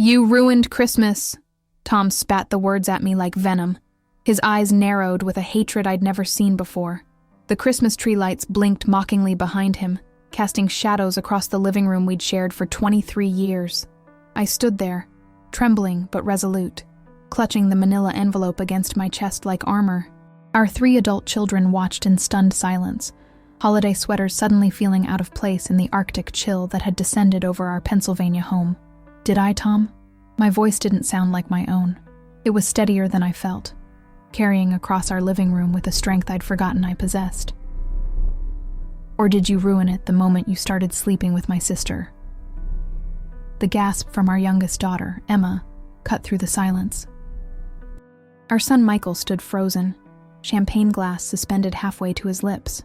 You ruined Christmas. Tom spat the words at me like venom. His eyes narrowed with a hatred I'd never seen before. The Christmas tree lights blinked mockingly behind him, casting shadows across the living room we'd shared for 23 years. I stood there, trembling but resolute, clutching the manila envelope against my chest like armor. Our 3 adult children watched in stunned silence, holiday sweaters suddenly feeling out of place in the Arctic chill that had descended over our Pennsylvania home. Did I, Tom? My voice didn't sound like my own. It was steadier than I felt, carrying across our living room with a strength I'd forgotten I possessed. Or did you ruin it the moment you started sleeping with my sister? The gasp from our youngest daughter, Emma, cut through the silence. Our son Michael stood frozen, champagne glass suspended halfway to his lips.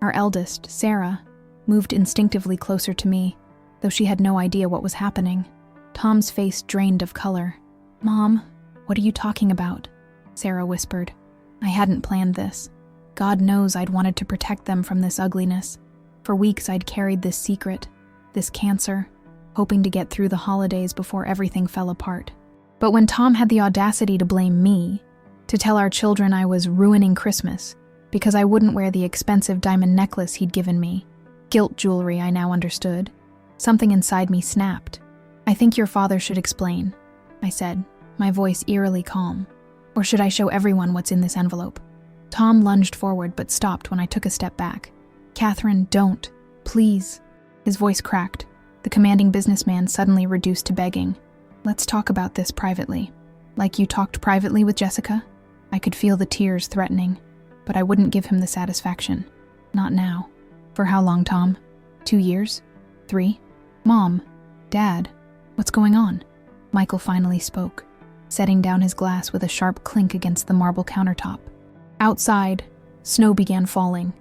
Our eldest, Sarah, moved instinctively closer to me, though she had no idea what was happening. Tom's face drained of color. "Mom, what are you talking about?" Sarah whispered. I hadn't planned this. God knows I'd wanted to protect them from this ugliness. For weeks I'd carried this secret, this cancer, hoping to get through the holidays before everything fell apart. But when Tom had the audacity to blame me, to tell our children I was ruining Christmas because I wouldn't wear the expensive diamond necklace he'd given me, guilt jewelry I now understood, something inside me snapped. "I think your father should explain," I said, my voice eerily calm. "Or should I show everyone what's in this envelope?" Tom lunged forward but stopped when I took a step back. "Catherine, don't. Please." His voice cracked, the commanding businessman suddenly reduced to begging. "Let's talk about this privately. Like you talked privately with Jessica?" I could feel the tears threatening, but I wouldn't give him the satisfaction. Not now. "For how long, Tom? 2 years? 3? Mom, Dad, what's going on?" Michael finally spoke, setting down his glass with a sharp clink against the marble countertop. Outside, snow began falling,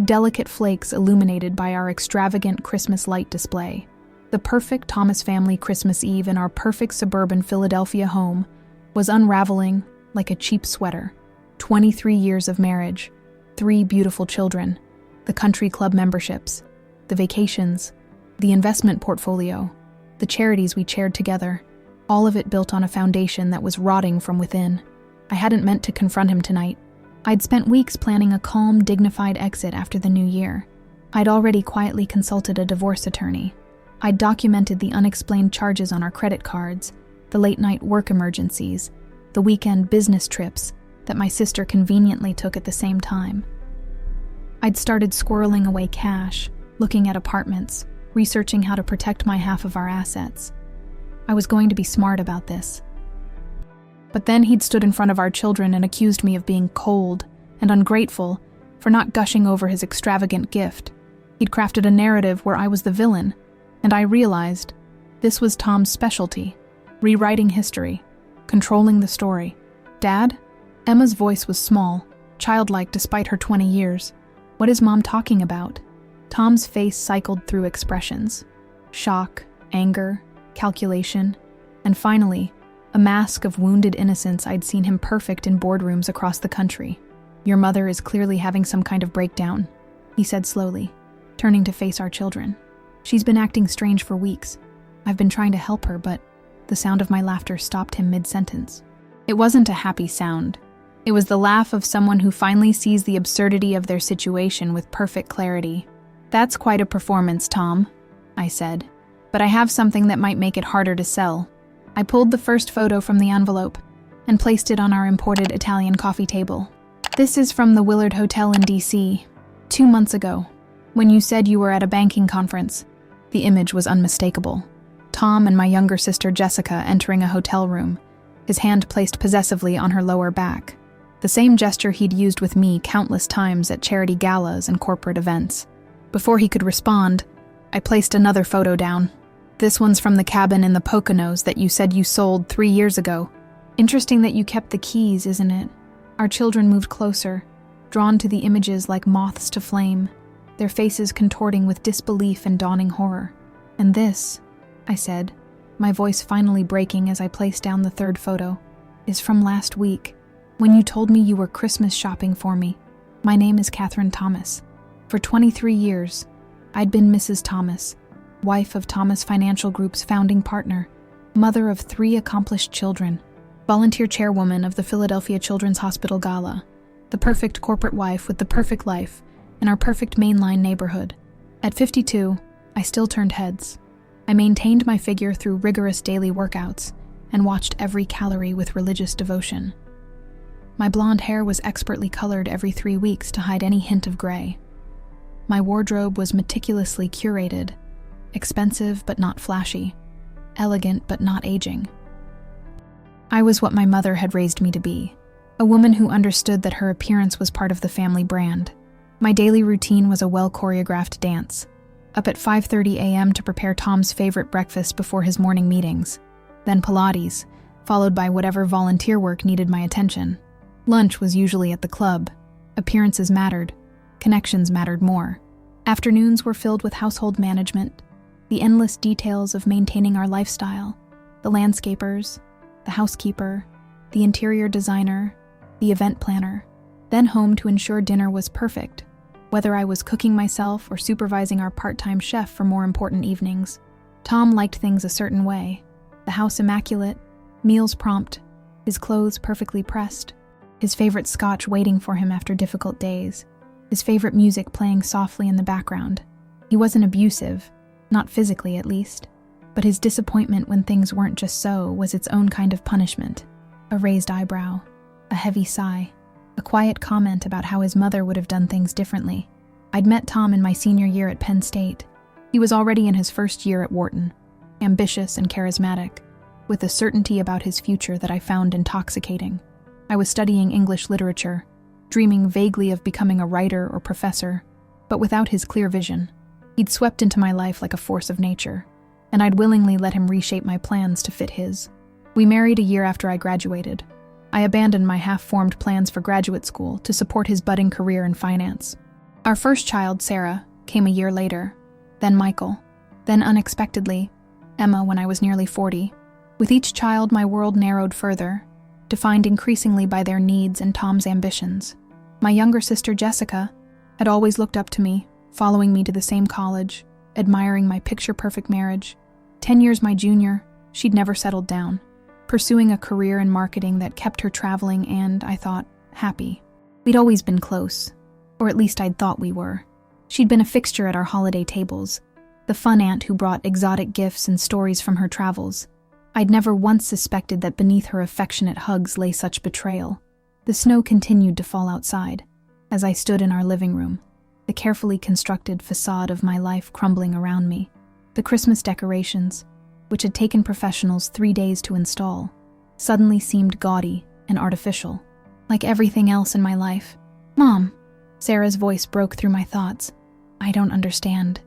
delicate flakes illuminated by our extravagant Christmas light display. The perfect Thomas family Christmas Eve in our perfect suburban Philadelphia home was unraveling like a cheap sweater. 23 years of marriage, 3 beautiful children, the country club memberships, the vacations, the investment portfolio, the charities we chaired together, all of it built on a foundation that was rotting from within. I hadn't meant to confront him tonight. I'd spent weeks planning a calm, dignified exit after the new year. I'd already quietly consulted a divorce attorney. I'd documented the unexplained charges on our credit cards, the late-night work emergencies, the weekend business trips that my sister conveniently took at the same time. I'd started squirreling away cash, looking at apartments, researching how to protect my half of our assets. I was going to be smart about this. But then he'd stood in front of our children and accused me of being cold and ungrateful for not gushing over his extravagant gift. He'd crafted a narrative where I was the villain, and I realized this was Tom's specialty, rewriting history, controlling the story. "Dad?" Emma's voice was small, childlike despite her 20 years. "What is Mom talking about?" Tom's face cycled through expressions: shock, anger, calculation, and finally, a mask of wounded innocence I'd seen him perfect in boardrooms across the country. "Your mother is clearly having some kind of breakdown," he said slowly, turning to face our children. "She's been acting strange for weeks. I've been trying to help her, but..." The sound of my laughter stopped him mid-sentence. It wasn't a happy sound. It was the laugh of someone who finally sees the absurdity of their situation with perfect clarity. "That's quite a performance, Tom," I said, "but I have something that might make it harder to sell." I pulled the first photo from the envelope and placed it on our imported Italian coffee table. "This is from the Willard Hotel in D.C., 2 months ago, when you said you were at a banking conference." The image was unmistakable. Tom and my younger sister Jessica entering a hotel room, his hand placed possessively on her lower back. The same gesture he'd used with me countless times at charity galas and corporate events. Before he could respond, I placed another photo down. "This one's from the cabin in the Poconos that you said you sold 3 years ago. Interesting that you kept the keys, isn't it?" Our children moved closer, drawn to the images like moths to flame, their faces contorting with disbelief and dawning horror. "And this," I said, my voice finally breaking as I placed down the third photo, "is from last week, when you told me you were Christmas shopping for me. My name is Catherine Thomas. For 23 years, I'd been Mrs. Thomas, wife of Thomas Financial Group's founding partner, mother of 3 accomplished children, volunteer chairwoman of the Philadelphia Children's Hospital Gala, the perfect corporate wife with the perfect life in our perfect mainline neighborhood. At 52, I still turned heads. I maintained my figure through rigorous daily workouts and watched every calorie with religious devotion. My blonde hair was expertly colored every 3 weeks to hide any hint of gray. My wardrobe was meticulously curated, expensive but not flashy, elegant but not aging. I was what my mother had raised me to be, a woman who understood that her appearance was part of the family brand. My daily routine was a well-choreographed dance, up at 5:30 a.m. to prepare Tom's favorite breakfast before his morning meetings, then Pilates, followed by whatever volunteer work needed my attention. Lunch was usually at the club. Appearances mattered. Connections mattered more. Afternoons were filled with household management, the endless details of maintaining our lifestyle, the landscapers, the housekeeper, the interior designer, the event planner, then home to ensure dinner was perfect, whether I was cooking myself or supervising our part-time chef for more important evenings. Tom liked things a certain way, the house immaculate, meals prompt, his clothes perfectly pressed, his favorite scotch waiting for him after difficult days, his favorite music playing softly in the background. He wasn't abusive, not physically at least, but his disappointment when things weren't just so was its own kind of punishment. A raised eyebrow, a heavy sigh, a quiet comment about how his mother would have done things differently. I'd met Tom in my senior year at Penn State. He was already in his first year at Wharton, ambitious and charismatic, with a certainty about his future that I found intoxicating. I was studying English literature, dreaming vaguely of becoming a writer or professor, but without his clear vision. He'd swept into my life like a force of nature, and I'd willingly let him reshape my plans to fit his. We married a year after I graduated. I abandoned my half-formed plans for graduate school to support his budding career in finance. Our first child, Sarah, came a year later, then Michael, then unexpectedly, Emma when I was nearly 40. With each child, my world narrowed further, defined increasingly by their needs and Tom's ambitions. My younger sister, Jessica, had always looked up to me, following me to the same college, admiring my picture-perfect marriage. 10 years my junior, she'd never settled down, pursuing a career in marketing that kept her traveling and, I thought, happy. We'd always been close, or at least I'd thought we were. She'd been a fixture at our holiday tables, the fun aunt who brought exotic gifts and stories from her travels. I'd never once suspected that beneath her affectionate hugs lay such betrayal. The snow continued to fall outside, as I stood in our living room, the carefully constructed facade of my life crumbling around me. The Christmas decorations, which had taken professionals 3 days to install, suddenly seemed gaudy and artificial, like everything else in my life. "Mom," Sarah's voice broke through my thoughts. "I don't understand.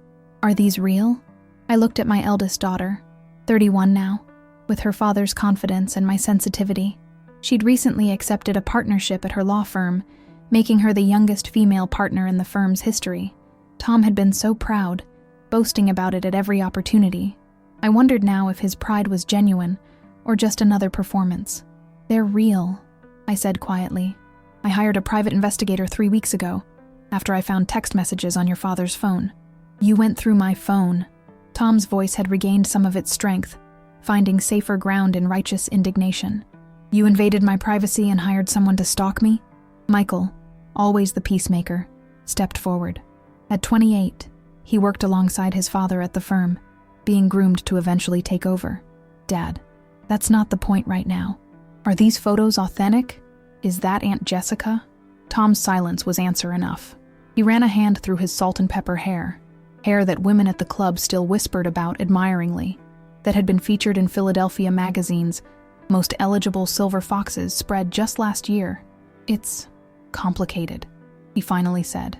Are these real?" I looked at my eldest daughter, 31 now, with her father's confidence and my sensitivity. She'd recently accepted a partnership at her law firm, making her the youngest female partner in the firm's history. Tom had been so proud, boasting about it at every opportunity. I wondered now if his pride was genuine or just another performance. "They're real," I said quietly. "I hired a private investigator 3 weeks ago, after I found text messages on your father's phone." "You went through my phone." Tom's voice had regained some of its strength, finding safer ground in righteous indignation. "You invaded my privacy and hired someone to stalk me?" Michael, always the peacemaker, stepped forward. At 28, he worked alongside his father at the firm, being groomed to eventually take over. "Dad, that's not the point right now. Are these photos authentic? Is that Aunt Jessica?" Tom's silence was answer enough. He ran a hand through his salt and pepper hair that women at the club still whispered about admiringly, that had been featured in Philadelphia magazine's Most Eligible Silver Foxes spread just last year. "It's complicated," he finally said.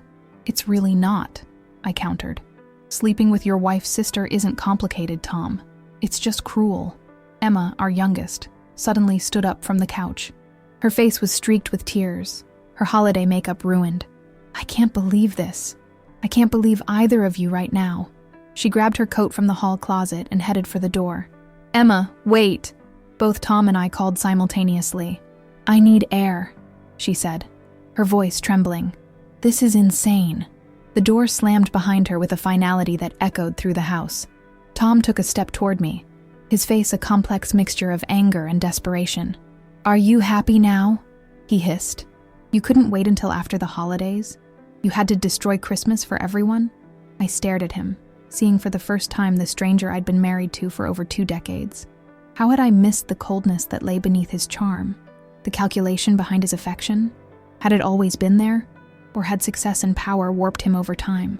"It's really not," I countered. "Sleeping with your wife's sister isn't complicated, Tom. It's just cruel." Emma, our youngest, suddenly stood up from the couch. Her face was streaked with tears, her holiday makeup ruined. "I can't believe this. I can't believe either of you right now." She grabbed her coat from the hall closet and headed for the door. "Emma, wait!" Both Tom and I called simultaneously. "I need air," she said, her voice trembling. "This is insane." The door slammed behind her with a finality that echoed through the house. Tom took a step toward me, his face a complex mixture of anger and desperation. "Are you happy now?" he hissed. "You couldn't wait until after the holidays? You had to destroy Christmas for everyone?" I stared at him, seeing for the first time the stranger I'd been married to for over 2 decades. How had I missed the coldness that lay beneath his charm? The calculation behind his affection? Had it always been there? Or had success and power warped him over time?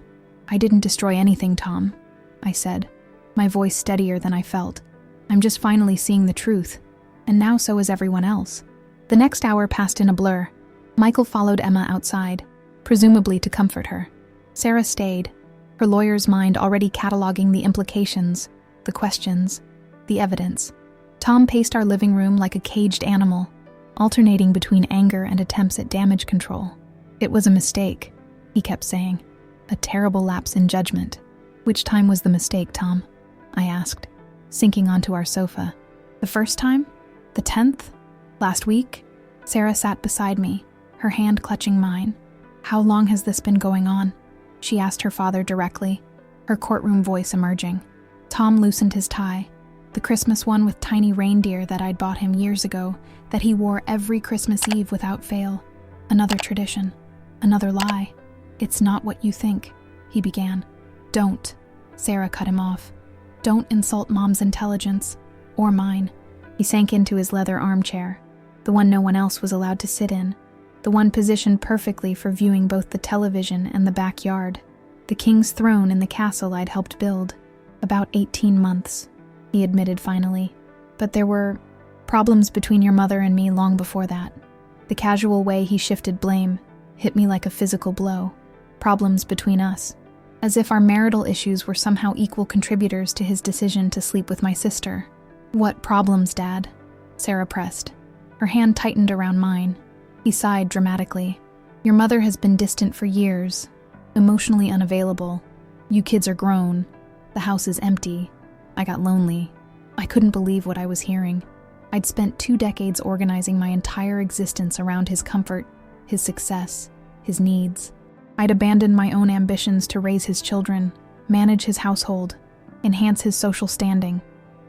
"I didn't destroy anything, Tom," I said, my voice steadier than I felt. "I'm just finally seeing the truth, and now so is everyone else." The next hour passed in a blur. Michael followed Emma outside, presumably to comfort her. Sarah stayed, her lawyer's mind already cataloging the implications, the questions, the evidence. Tom paced our living room like a caged animal, alternating between anger and attempts at damage control. "It was a mistake," he kept saying. "A terrible lapse in judgment." "Which time was the mistake, Tom?" I asked, sinking onto our sofa. "The first time? The 10th? Last week?" Sarah sat beside me, her hand clutching mine. "How long has this been going on?" she asked her father directly, her courtroom voice emerging. Tom loosened his tie, the Christmas one with tiny reindeer that I'd bought him years ago, that he wore every Christmas Eve without fail. "Another tradition. Another lie. It's not what you think," he began. "Don't," Sarah cut him off. "Don't insult Mom's intelligence, or mine." He sank into his leather armchair, the one no one else was allowed to sit in, the one positioned perfectly for viewing both the television and the backyard, the king's throne in the castle I'd helped build. "About 18 months, he admitted finally. "But there were problems between your mother and me long before that." The casual way he shifted blame hit me like a physical blow. Problems between us. As if our marital issues were somehow equal contributors to his decision to sleep with my sister. "What problems, Dad?" Sarah pressed. Her hand tightened around mine. He sighed dramatically. "Your mother has been distant for years, emotionally unavailable. You kids are grown. The house is empty. I got lonely. I couldn't believe what I was hearing. I'd spent 2 decades organizing my entire existence around his comfort, his success, his needs. I'd abandoned my own ambitions to raise his children, manage his household, enhance his social standing.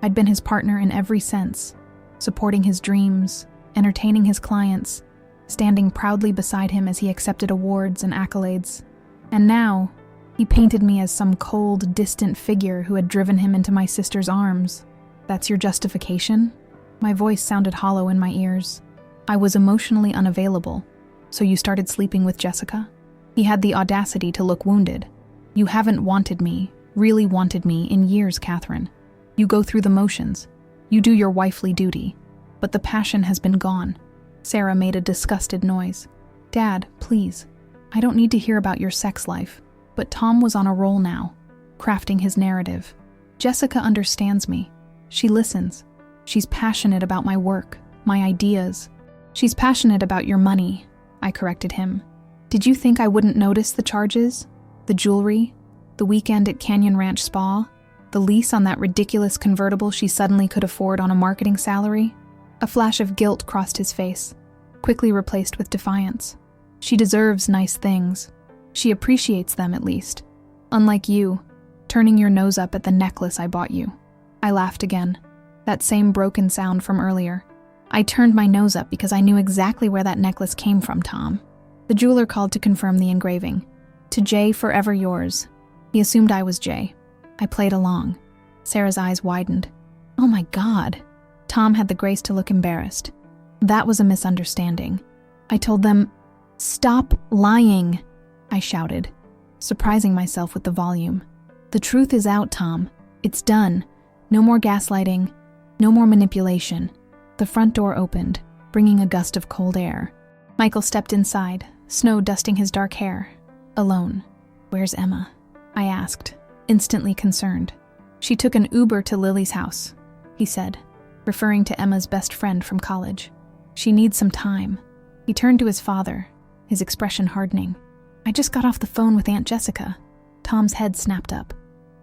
I'd been his partner in every sense, supporting his dreams, entertaining his clients, standing proudly beside him as he accepted awards and accolades. And now, he painted me as some cold, distant figure who had driven him into my sister's arms. "That's your justification?" My voice sounded hollow in my ears. "I was emotionally unavailable. So you started sleeping with Jessica?" He had the audacity to look wounded. "You haven't wanted me, really wanted me, in years, Catherine. You go through the motions. You do your wifely duty. But the passion has been gone." Sarah made a disgusted noise. "Dad, please. I don't need to hear about your sex life." But Tom was on a roll now, crafting his narrative. "Jessica understands me. She listens. She's passionate about my work, my ideas. She's passionate about your money," I corrected him. "Did you think I wouldn't notice the charges? The jewelry? The weekend at Canyon Ranch Spa? The lease on that ridiculous convertible she suddenly could afford on a marketing salary?" A flash of guilt crossed his face, quickly replaced with defiance. "She deserves nice things. She appreciates them, at least. Unlike you, turning your nose up at the necklace I bought you." I laughed again, that same broken sound from earlier. "I turned my nose up because I knew exactly where that necklace came from, Tom." The jeweler called to confirm the engraving. "To Jay, forever yours." He assumed I was Jay. I played along. Sarah's eyes widened. "Oh my God." Tom had the grace to look embarrassed. "That was a misunderstanding. I told them, 'Stop lying,'" I shouted, surprising myself with the volume. "The truth is out, Tom. It's done. No more gaslighting. No more manipulation." The front door opened, bringing a gust of cold air. Michael stepped inside, snow dusting his dark hair. Alone. "Where's Emma?" I asked, instantly concerned. "She took an Uber to Lily's house," he said, referring to Emma's best friend from college. "She needs some time." He turned to his father, his expression hardening. "I just got off the phone with Aunt Jessica." Tom's head snapped up.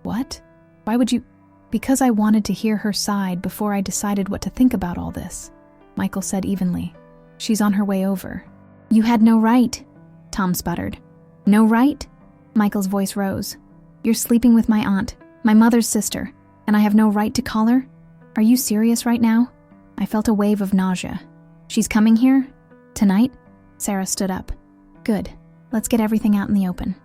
"What? Why would you—" "Because I wanted to hear her side before I decided what to think about all this," Michael said evenly. "She's on her way over." "You had no right," Tom sputtered. "No right?" Michael's voice rose. "You're sleeping with my aunt, my mother's sister, and I have no right to call her?" Are you serious right now? I felt a wave of nausea. She's coming here? Tonight? Sarah stood up. Good. Let's get everything out in the open.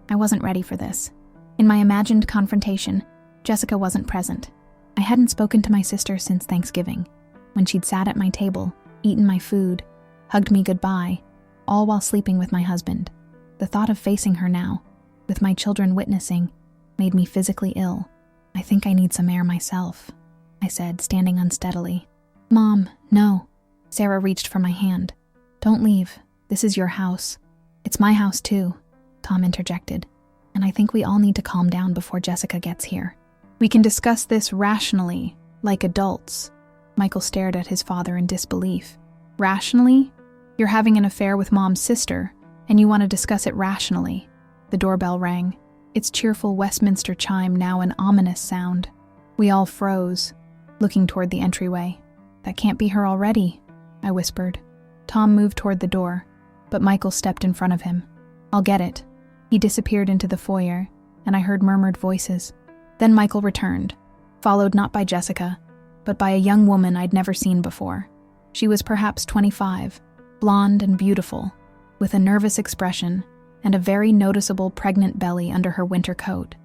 I wasn't ready for this. In my imagined confrontation, Jessica wasn't present. I hadn't spoken to my sister since Thanksgiving, when she'd sat at my table, eaten my food, hugged me goodbye, all while sleeping with my husband. The thought of facing her now, with my children witnessing, made me physically ill. I think I need some air myself, I said, standing unsteadily. Mom, no. Sarah reached for my hand. Don't leave. This is your house. It's my house too, Tom interjected. And I think we all need to calm down before Jessica gets here. We can discuss this rationally, like adults. Michael stared at his father in disbelief. Rationally? You're having an affair with Mom's sister, and you want to discuss it rationally. The doorbell rang, its cheerful Westminster chime now an ominous sound. We all froze, looking toward the entryway. That can't be her already, I whispered. Tom moved toward the door, but Michael stepped in front of him. I'll get it. He disappeared into the foyer, and I heard murmured voices. Then Michael returned, followed not by Jessica, but by a young woman I'd never seen before. She was perhaps 25, blonde and beautiful, with a nervous expression and a very noticeable pregnant belly under her winter coat.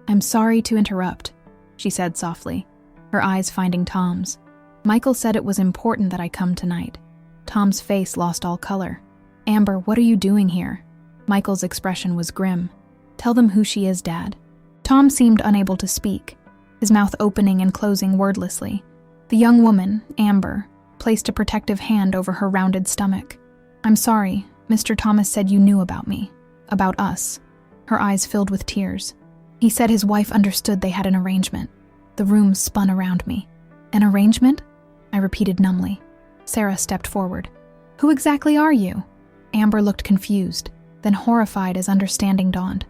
I'm sorry to interrupt, she said softly, her eyes finding Tom's. Michael said it was important that I come tonight. Tom's face lost all color. Amber, what are you doing here? Michael's expression was grim. Tell them who she is, Dad. Tom seemed unable to speak, his mouth opening and closing wordlessly. The young woman, Amber, placed a protective hand over her rounded stomach. I'm sorry, Mr. Thomas said you knew about me. About us. Her eyes filled with tears. He said his wife understood they had an arrangement. The room spun around me. An arrangement? I repeated numbly. Sarah stepped forward. Who exactly are you? Amber looked confused, then horrified as understanding dawned.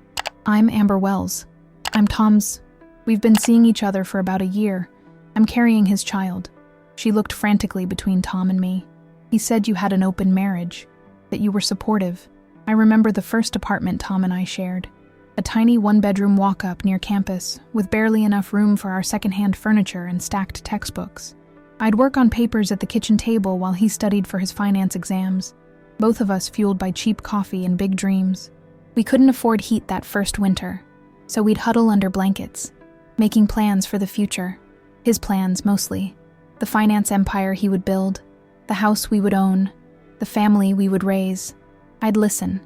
I'm Amber Wells. I'm Tom's. We've been seeing each other for about a year. I'm carrying his child. She looked frantically between Tom and me. He said you had an open marriage, that you were supportive. I remember the first apartment Tom and I shared. A tiny one-bedroom walk-up near campus, with barely enough room for our second-hand furniture and stacked textbooks. I'd work on papers at the kitchen table while he studied for his finance exams, both of us fueled by cheap coffee and big dreams. We couldn't afford heat that first winter, so we'd huddle under blankets, making plans for the future. His plans, mostly. The finance empire he would build, the house we would own, the family we would raise. I'd listen,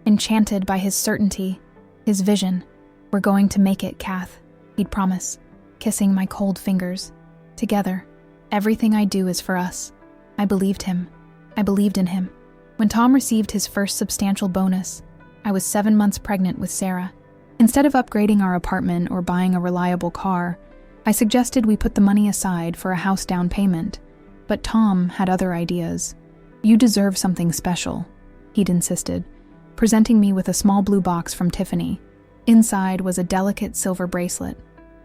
enchanted by his certainty, his vision. We're going to make it, Kath, he'd promise, kissing my cold fingers. Together. Everything I do is for us. I believed him. I believed in him. When Tom received his first substantial bonus, I was 7 months pregnant with Sarah. Instead of upgrading our apartment or buying a reliable car, I suggested we put the money aside for a house down payment, but Tom had other ideas. You deserve something special, he'd insisted, presenting me with a small blue box from Tiffany. Inside was a delicate silver bracelet.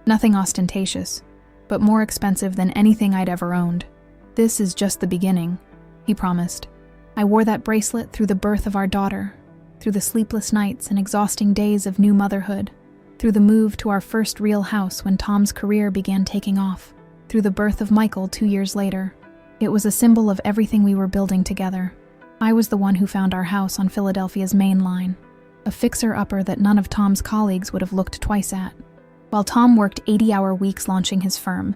Nothing ostentatious, but more expensive than anything I'd ever owned. This is just the beginning, he promised. I wore that bracelet through the birth of our daughter, through the sleepless nights and exhausting days of new motherhood, through the move to our first real house when Tom's career began taking off, through the birth of Michael 2 years later. It was a symbol of everything we were building together. I was the one who found our house on Philadelphia's main line, a fixer-upper that none of Tom's colleagues would have looked twice at. While Tom worked 80-hour weeks launching his firm,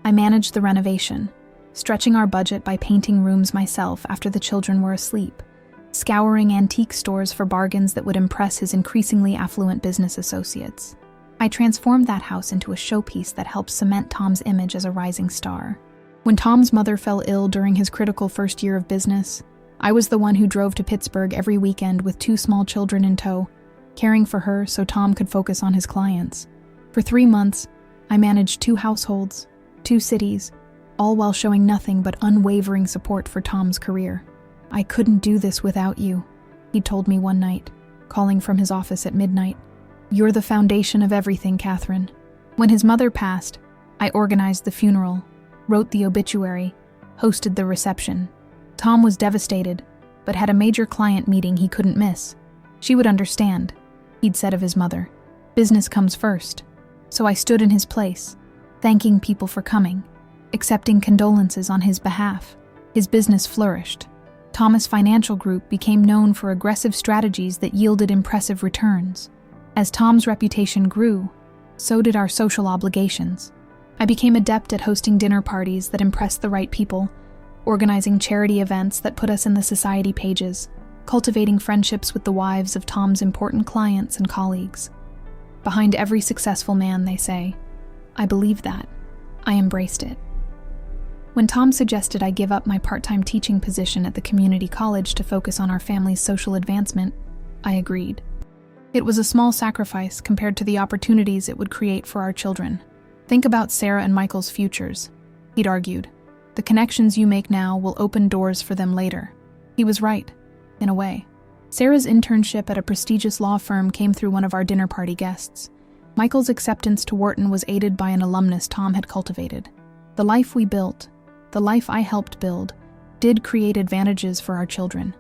I managed the renovation, stretching our budget by painting rooms myself after the children were asleep, scouring antique stores for bargains that would impress his increasingly affluent business associates. I transformed that house into a showpiece that helped cement Tom's image as a rising star. When Tom's mother fell ill during his critical first year of business, I was the one who drove to Pittsburgh every weekend with 2 small children in tow, caring for her so Tom could focus on his clients. For 3 months, I managed 2 households, 2 cities, all while showing nothing but unwavering support for Tom's career. I couldn't do this without you, he told me one night, calling from his office at midnight. You're the foundation of everything, Catherine. When his mother passed, I organized the funeral, wrote the obituary, hosted the reception. Tom was devastated, but had a major client meeting he couldn't miss. She would understand, he'd said of his mother. Business comes first. So I stood in his place, thanking people for coming, accepting condolences on his behalf. His business flourished. Thomas Financial Group became known for aggressive strategies that yielded impressive returns. As Tom's reputation grew, so did our social obligations. I became adept at hosting dinner parties that impressed the right people, organizing charity events that put us in the society pages, cultivating friendships with the wives of Tom's important clients and colleagues. Behind every successful man, they say. I believed that. I embraced it. When Tom suggested I give up my part-time teaching position at the community college to focus on our family's social advancement, I agreed. It was a small sacrifice compared to the opportunities it would create for our children. Think about Sarah and Michael's futures, he'd argued. The connections you make now will open doors for them later. He was right, in a way. Sarah's internship at a prestigious law firm came through one of our dinner party guests. Michael's acceptance to Wharton was aided by an alumnus Tom had cultivated. The life we built, the life I helped build, did create advantages for our children.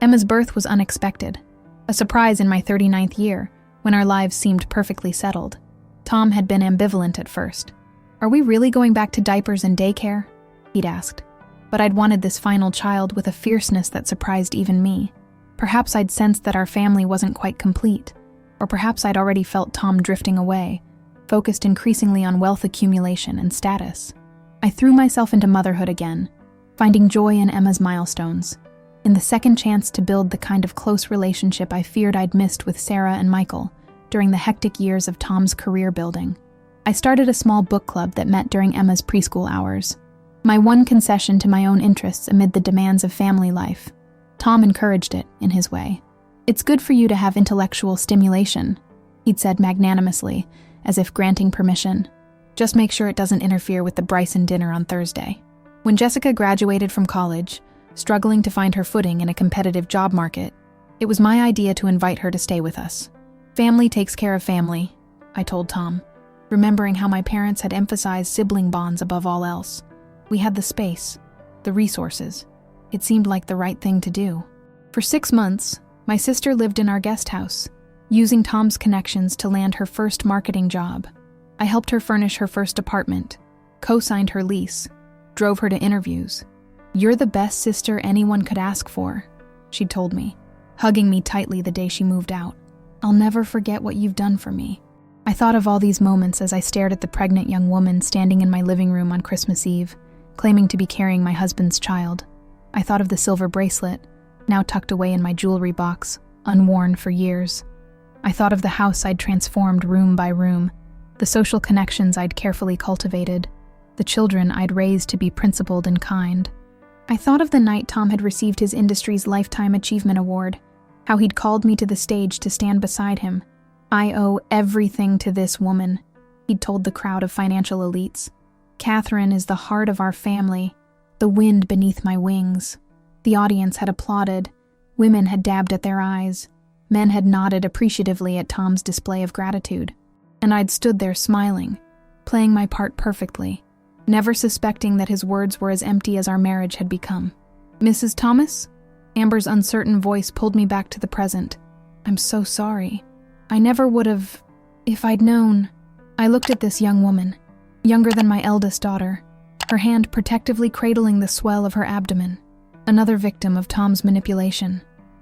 Emma's birth was unexpected, a surprise in my 39th year, when our lives seemed perfectly settled. Tom had been ambivalent at first. Are we really going back to diapers and daycare? He'd asked. But I'd wanted this final child with a fierceness that surprised even me. Perhaps I'd sensed that our family wasn't quite complete, or perhaps I'd already felt Tom drifting away, focused increasingly on wealth accumulation and status. I threw myself into motherhood again, finding joy in Emma's milestones, in the second chance to build the kind of close relationship I feared I'd missed with Sarah and Michael during the hectic years of Tom's career building. I started a small book club that met during Emma's preschool hours, my one concession to my own interests amid the demands of family life. Tom encouraged it, in his way. It's good for you to have intellectual stimulation, he'd said magnanimously, as if granting permission. Just make sure it doesn't interfere with the Bryson dinner on Thursday. When Jessica graduated from college, struggling to find her footing in a competitive job market, it was my idea to invite her to stay with us. Family takes care of family, I told Tom, remembering how my parents had emphasized sibling bonds above all else. We had the space, the resources. It seemed like the right thing to do. For 6 months, my sister lived in our guest house, using Tom's connections to land her first marketing job. I helped her furnish her first apartment, co-signed her lease, drove her to interviews. You're the best sister anyone could ask for, she'd told me, hugging me tightly the day she moved out. I'll never forget what you've done for me. I thought of all these moments as I stared at the pregnant young woman standing in my living room on Christmas Eve, claiming to be carrying my husband's child. I thought of the silver bracelet, now tucked away in my jewelry box, unworn for years. I thought of the house I'd transformed room by room, the social connections I'd carefully cultivated, the children I'd raised to be principled and kind. I thought of the night Tom had received his industry's Lifetime Achievement Award, how he'd called me to the stage to stand beside him. I owe everything to this woman, he'd told the crowd of financial elites. Catherine is the heart of our family, the wind beneath my wings. The audience had applauded, women had dabbed at their eyes, men had nodded appreciatively at Tom's display of gratitude. And I'd stood there smiling, playing my part perfectly, never suspecting that his words were as empty as our marriage had become. Mrs. Thomas? Amber's uncertain voice pulled me back to the present. I'm so sorry. I never would have, if I'd known. I looked at this young woman, younger than my eldest daughter, her hand protectively cradling the swell of her abdomen. Another victim of Tom's manipulation,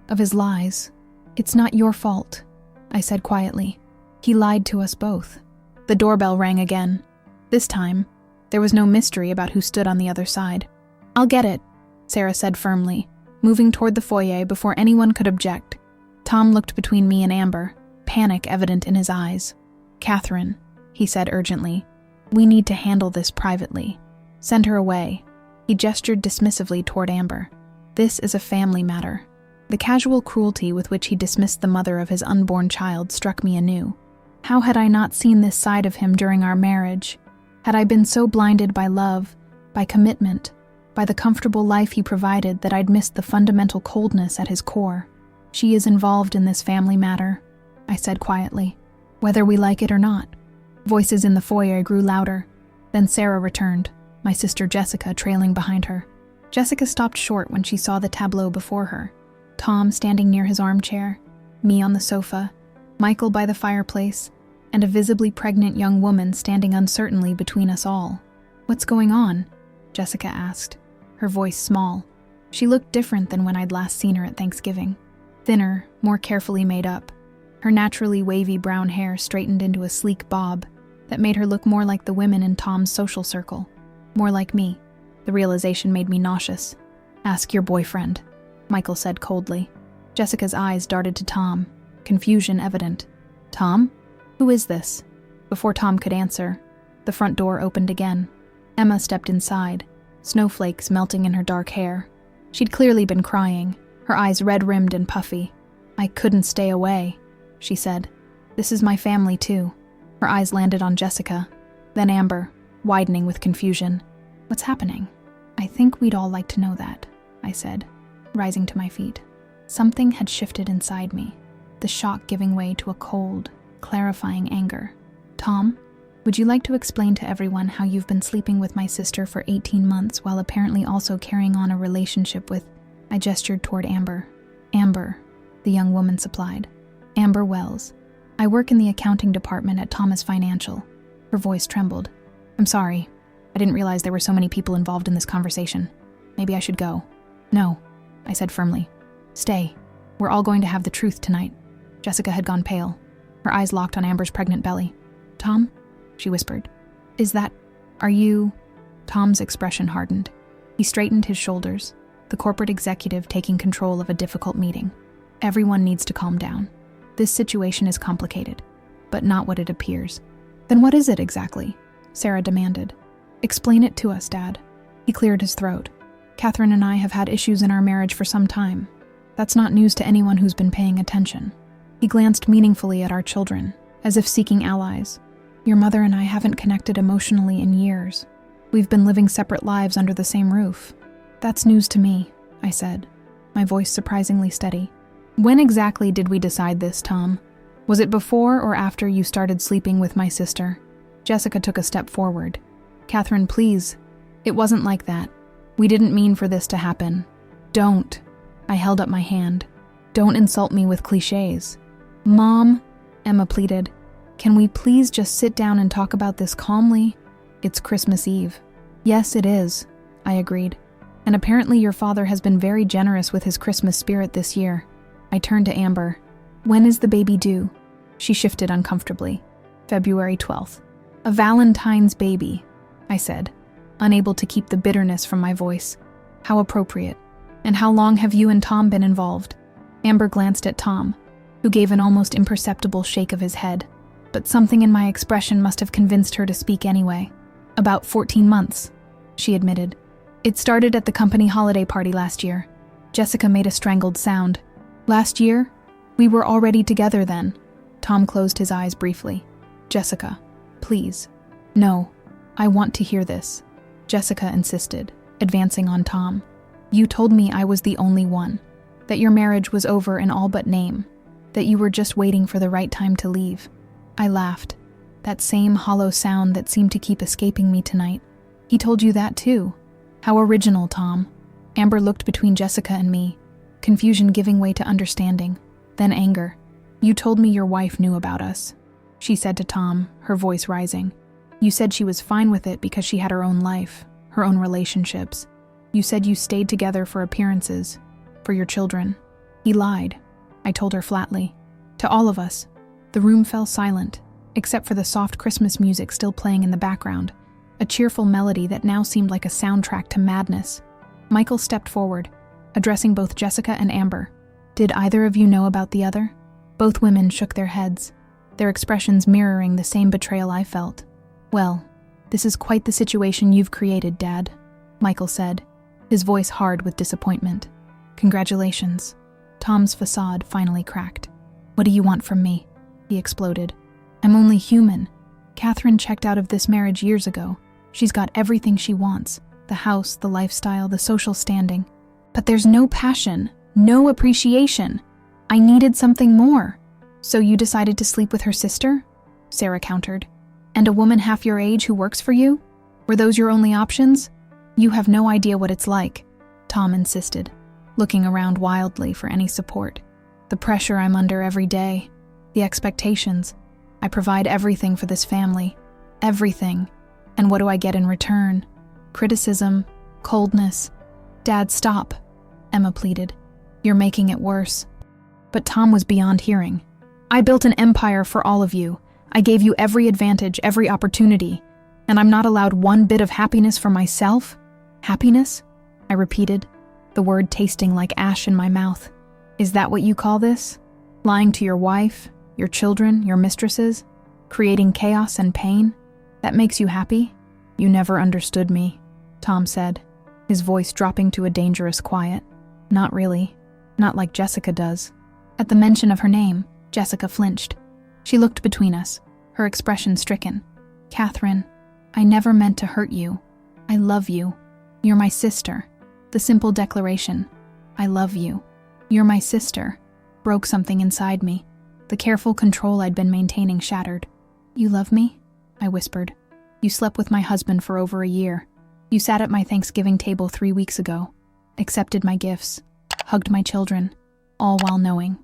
of his lies. It's not your fault, I said quietly. He lied to us both. The doorbell rang again. This time, there was no mystery about who stood on the other side. I'll get it, Sarah said firmly, moving toward the foyer before anyone could object. Tom looked between me and Amber, panic evident in his eyes. Catherine, he said urgently, we need to handle this privately. Send her away. He gestured dismissively toward Amber. This is a family matter. The casual cruelty with which he dismissed the mother of his unborn child struck me anew. How had I not seen this side of him during our marriage? Had I been so blinded by love, by commitment, by the comfortable life he provided that I'd missed the fundamental coldness at his core? She is involved in this family matter, I said quietly, whether we like it or not. Voices in the foyer grew louder. Then Sarah returned, my sister Jessica trailing behind her. Jessica stopped short when she saw the tableau before her. Tom standing near his armchair, me on the sofa, Michael by the fireplace, and a visibly pregnant young woman standing uncertainly between us all. What's going on? Jessica asked, her voice small. She looked different than when I'd last seen her at Thanksgiving. Thinner, more carefully made up. Her naturally wavy brown hair straightened into a sleek bob that made her look more like the women in Tom's social circle. More like me. The realization made me nauseous. "Ask your boyfriend," Michael said coldly. Jessica's eyes darted to Tom, confusion evident. "Tom? Who is this?" Before Tom could answer, the front door opened again. Emma stepped inside, snowflakes melting in her dark hair. She'd clearly been crying, her eyes red-rimmed and puffy. "I couldn't stay away," she said. "This is my family, too." Her eyes landed on Jessica, then Amber, widening with confusion. "What's happening?" "I think we'd all like to know that," I said, rising to my feet. Something had shifted inside me, the shock giving way to a cold, clarifying anger. "Tom, would you like to explain to everyone how you've been sleeping with my sister for 18 months while apparently also carrying on a relationship with—" I gestured toward Amber. "Amber," the young woman supplied. "Amber Wells. I work in the accounting department at Thomas Financial." Her voice trembled. "I'm sorry. I didn't realize there were so many people involved in this conversation. Maybe I should go." "No," I said firmly. "Stay. We're all going to have the truth tonight." Jessica had gone pale. Her eyes locked on Amber's pregnant belly. "Tom?" she whispered. Are you—" Tom's expression hardened. He straightened his shoulders, the corporate executive taking control of a difficult meeting. "Everyone needs to calm down. This situation is complicated, but not what it appears." "Then what is it exactly?" Sarah demanded. "Explain it to us, Dad." He cleared his throat. "Catherine and I have had issues in our marriage for some time. That's not news to anyone who's been paying attention." He glanced meaningfully at our children, as if seeking allies. "Your mother and I haven't connected emotionally in years. We've been living separate lives under the same roof." "That's news to me," I said, my voice surprisingly steady. "When exactly did we decide this, Tom? Was it before or after you started sleeping with my sister?" Jessica took a step forward. "Catherine, please. It wasn't like that. We didn't mean for this to happen. Don't." I held up my hand. "Don't insult me with cliches." "Mom," Emma pleaded, "can we please just sit down and talk about this calmly?" "It's Christmas Eve." "Yes, it is," I agreed. "And apparently your father has been very generous with his Christmas spirit this year." I turned to Amber. "When is the baby due?" She shifted uncomfortably. "February 12th. "A Valentine's baby," I said, unable to keep the bitterness from my voice. "How appropriate. And how long have you and Tom been involved?" Amber glanced at Tom, who gave an almost imperceptible shake of his head. But something in my expression must have convinced her to speak anyway. "About 14 months, she admitted. "It started at the company holiday party last year." Jessica made a strangled sound. "Last year? We were already together then." Tom closed his eyes briefly. "Jessica, please." "No, I want to hear this," Jessica insisted, advancing on Tom. "You told me I was the only one, that your marriage was over in all but name, that you were just waiting for the right time to leave." I laughed, that same hollow sound that seemed to keep escaping me tonight. "He told you that too? How original, Tom." Amber looked between Jessica and me, confusion giving way to understanding, then anger. "You told me your wife knew about us," she said to Tom, her voice rising. "You said she was fine with it because she had her own life, her own relationships. You said you stayed together for appearances, for your children." He lied, I told her flatly. To all of us. The room fell silent, except for the soft Christmas music still playing in the background, a cheerful melody that now seemed like a soundtrack to madness. Michael stepped forward, addressing both Jessica and Amber. "Did either of you know about the other?" Both women shook their heads, their expressions mirroring the same betrayal I felt. "Well, this is quite the situation you've created, Dad," Michael said, his voice hard with disappointment. "Congratulations." Tom's facade finally cracked. "What do you want from me?" he exploded. "I'm only human. Catherine checked out of this marriage years ago. She's got everything she wants, the house, the lifestyle, the social standing. But there's no passion, no appreciation. I needed something more." "So you decided to sleep with her sister?" Sarah countered. "And a woman half your age who works for you? Were those your only options?" "You have no idea what it's like," Tom insisted, looking around wildly for any support. "The pressure I'm under every day, the expectations. I provide everything for this family. Everything. And what do I get in return? Criticism, coldness. "Dad, stop," Emma pleaded. "You're making it worse." But Tom was beyond hearing. "I built an empire for all of you. I gave you every advantage, every opportunity. And I'm not allowed one bit of happiness for myself?" "Happiness?" I repeated, the word tasting like ash in my mouth. "Is that what you call this? Lying to your wife, your children, your mistresses? Creating chaos and pain? That makes you happy?" "You never understood me," Tom said, his voice dropping to a dangerous quiet. "Not really. Not like Jessica does." At the mention of her name, Jessica flinched. She looked between us, her expression stricken. "Catherine, I never meant to hurt you. I love you. You're my sister." The simple declaration, "I love you. You're my sister," broke something inside me. The careful control I'd been maintaining shattered. "You love me?" I whispered. "You slept with my husband for over a year. You sat at my Thanksgiving table 3 weeks ago, accepted my gifts, hugged my children, all while knowing."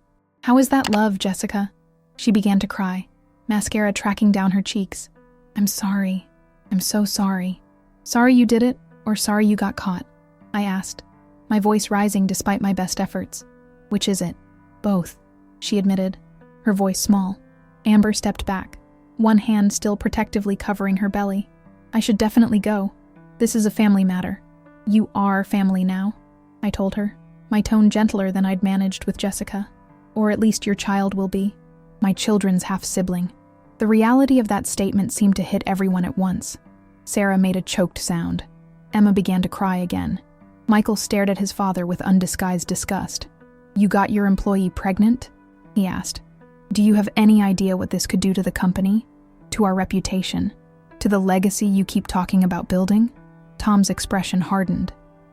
"How is that love, Jessica?" She began to cry, mascara tracking down her cheeks. "I'm sorry. I'm so sorry." "Sorry you did it, or sorry you got caught?" I asked, my voice rising despite my best efforts. "Which is it?" "Both," she admitted, her voice small. Amber stepped back, one hand still protectively covering her belly. "I should definitely go. This is a family matter." "You are family now," I told her, my tone gentler than I'd managed with Jessica. "Or at least your child will be. My children's half-sibling." The reality of that statement seemed to hit everyone at once. Sarah made a choked sound. Emma began to cry again. Michael stared at his father with undisguised disgust. "You got your employee pregnant?" he asked. "Do you have any idea what this could do to the company? To our reputation? To the legacy you keep talking about building?" Tom's expression hardened.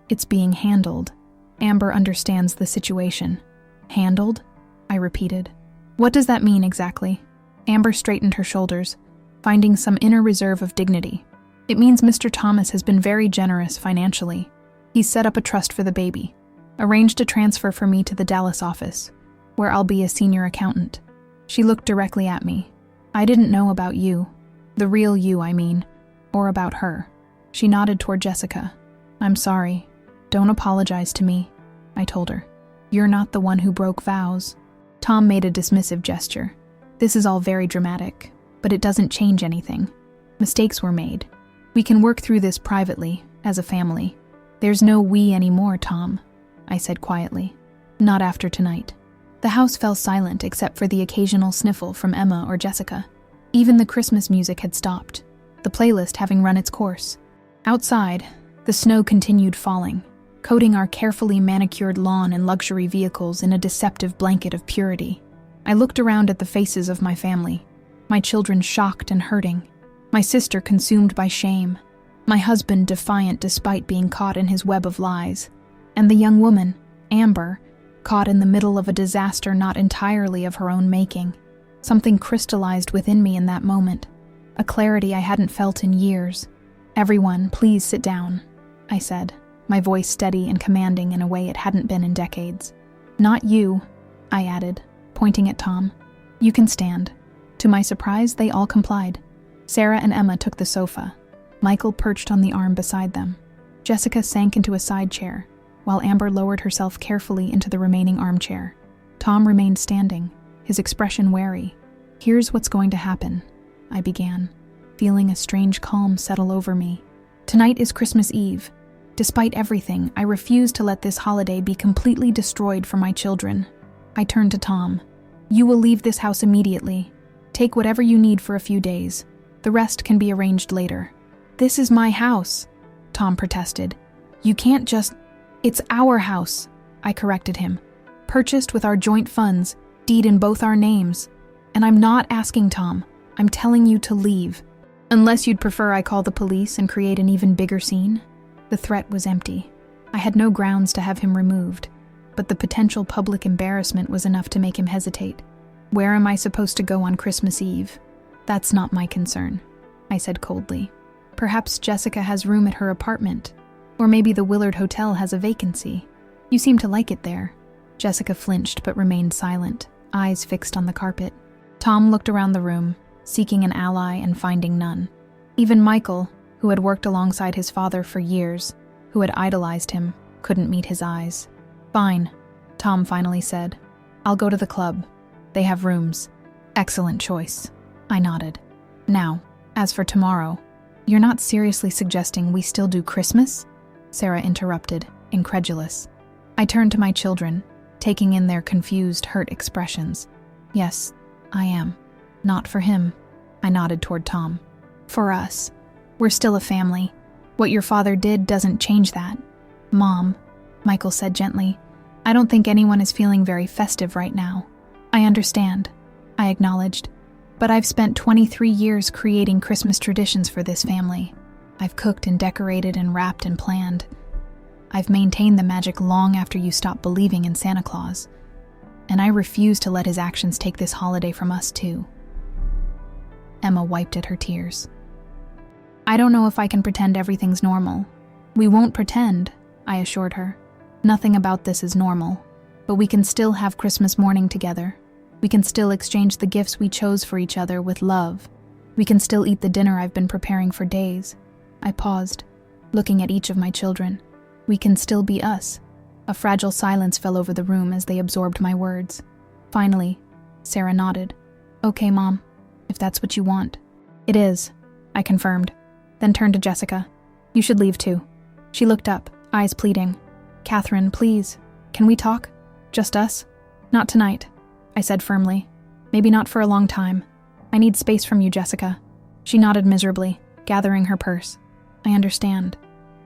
"It's being handled. Amber understands the situation." "Handled?" I repeated. "What does that mean exactly?" Amber straightened her shoulders, finding some inner reserve of dignity. "It means Mr. Thomas has been very generous financially. He's set up a trust for the baby, arranged a transfer for me to the Dallas office, where I'll be a senior accountant." She looked directly at me. "I didn't know about you. The real you, I mean. Or about her." She nodded toward Jessica. "I'm sorry. Don't apologize to me," I told her. "You're not the one who broke vows." Tom made a dismissive gesture. "This is all very dramatic, but it doesn't change anything. Mistakes were made. We can work through this privately, as a family." "There's no we anymore, Tom," I said quietly. "Not after tonight." The house fell silent except for the occasional sniffle from Emma or Jessica. Even the Christmas music had stopped, the playlist having run its course. Outside, the snow continued falling, coating our carefully manicured lawn and luxury vehicles in a deceptive blanket of purity. I looked around at the faces of my family, my children shocked and hurting, my sister consumed by shame, my husband defiant despite being caught in his web of lies, and the young woman, Amber, caught in the middle of a disaster not entirely of her own making. Something crystallized within me in that moment, a clarity I hadn't felt in years. "Everyone, please sit down," I said, my voice steady and commanding in a way it hadn't been in decades. "Not you," I added, pointing at Tom. "You can stand." To my surprise, they all complied. Sarah and Emma took the sofa. Michael perched on the arm beside them. Jessica sank into a side chair, while Amber lowered herself carefully into the remaining armchair. Tom remained standing, his expression wary. "Here's what's going to happen," I began, feeling a strange calm settle over me. "Tonight is Christmas Eve. Despite everything, I refuse to let this holiday be completely destroyed for my children." I turned to Tom. "You will leave this house immediately. Take whatever you need for a few days. The rest can be arranged later." "This is my house," Tom protested. "You can't just—" "It's our house," I corrected him. "Purchased with our joint funds, deed in both our names. And I'm not asking, Tom. I'm telling you to leave. Unless you'd prefer I call the police and create an even bigger scene." The threat was empty. I had no grounds to have him removed, but the potential public embarrassment was enough to make him hesitate. "Where am I supposed to go on Christmas Eve?" "That's not my concern," I said coldly. "Perhaps Jessica has room at her apartment, or maybe the Willard Hotel has a vacancy. You seem to like it there." Jessica flinched but remained silent, eyes fixed on the carpet. Tom looked around the room, seeking an ally and finding none. Even Michael, who had worked alongside his father for years, who had idolized him, couldn't meet his eyes. "Fine," Tom finally said. "I'll go to the club. They have rooms." "Excellent choice," I nodded. "Now, as for tomorrow, you're not seriously suggesting we still do Christmas?" Sarah interrupted, incredulous. I turned to my children, taking in their confused, hurt expressions. "Yes, I am. Not for him." I nodded toward Tom. "For us. We're still a family. What your father did doesn't change that." "Mom," Michael said gently, "I don't think anyone is feeling very festive right now." "I understand," I acknowledged. "But I've spent 23 years creating Christmas traditions for this family. I've cooked and decorated and wrapped and planned. I've maintained the magic long after you stopped believing in Santa Claus. And I refuse to let his actions take this holiday from us too." Emma wiped at her tears. "I don't know if I can pretend everything's normal." "We won't pretend," I assured her. "Nothing about this is normal. But we can still have Christmas morning together. We can still exchange the gifts we chose for each other with love. We can still eat the dinner I've been preparing for days." I paused, looking at each of my children. "We can still be us." A fragile silence fell over the room as they absorbed my words. Finally, Sarah nodded. "Okay, Mom, if that's what you want." "It is," I confirmed, then turned to Jessica. "You should leave too." She looked up, eyes pleading. "Catherine, please, can we talk? Just us?" "Not tonight," I said firmly. "Maybe not for a long time. I need space from you, Jessica." She nodded miserably, gathering her purse. "I understand.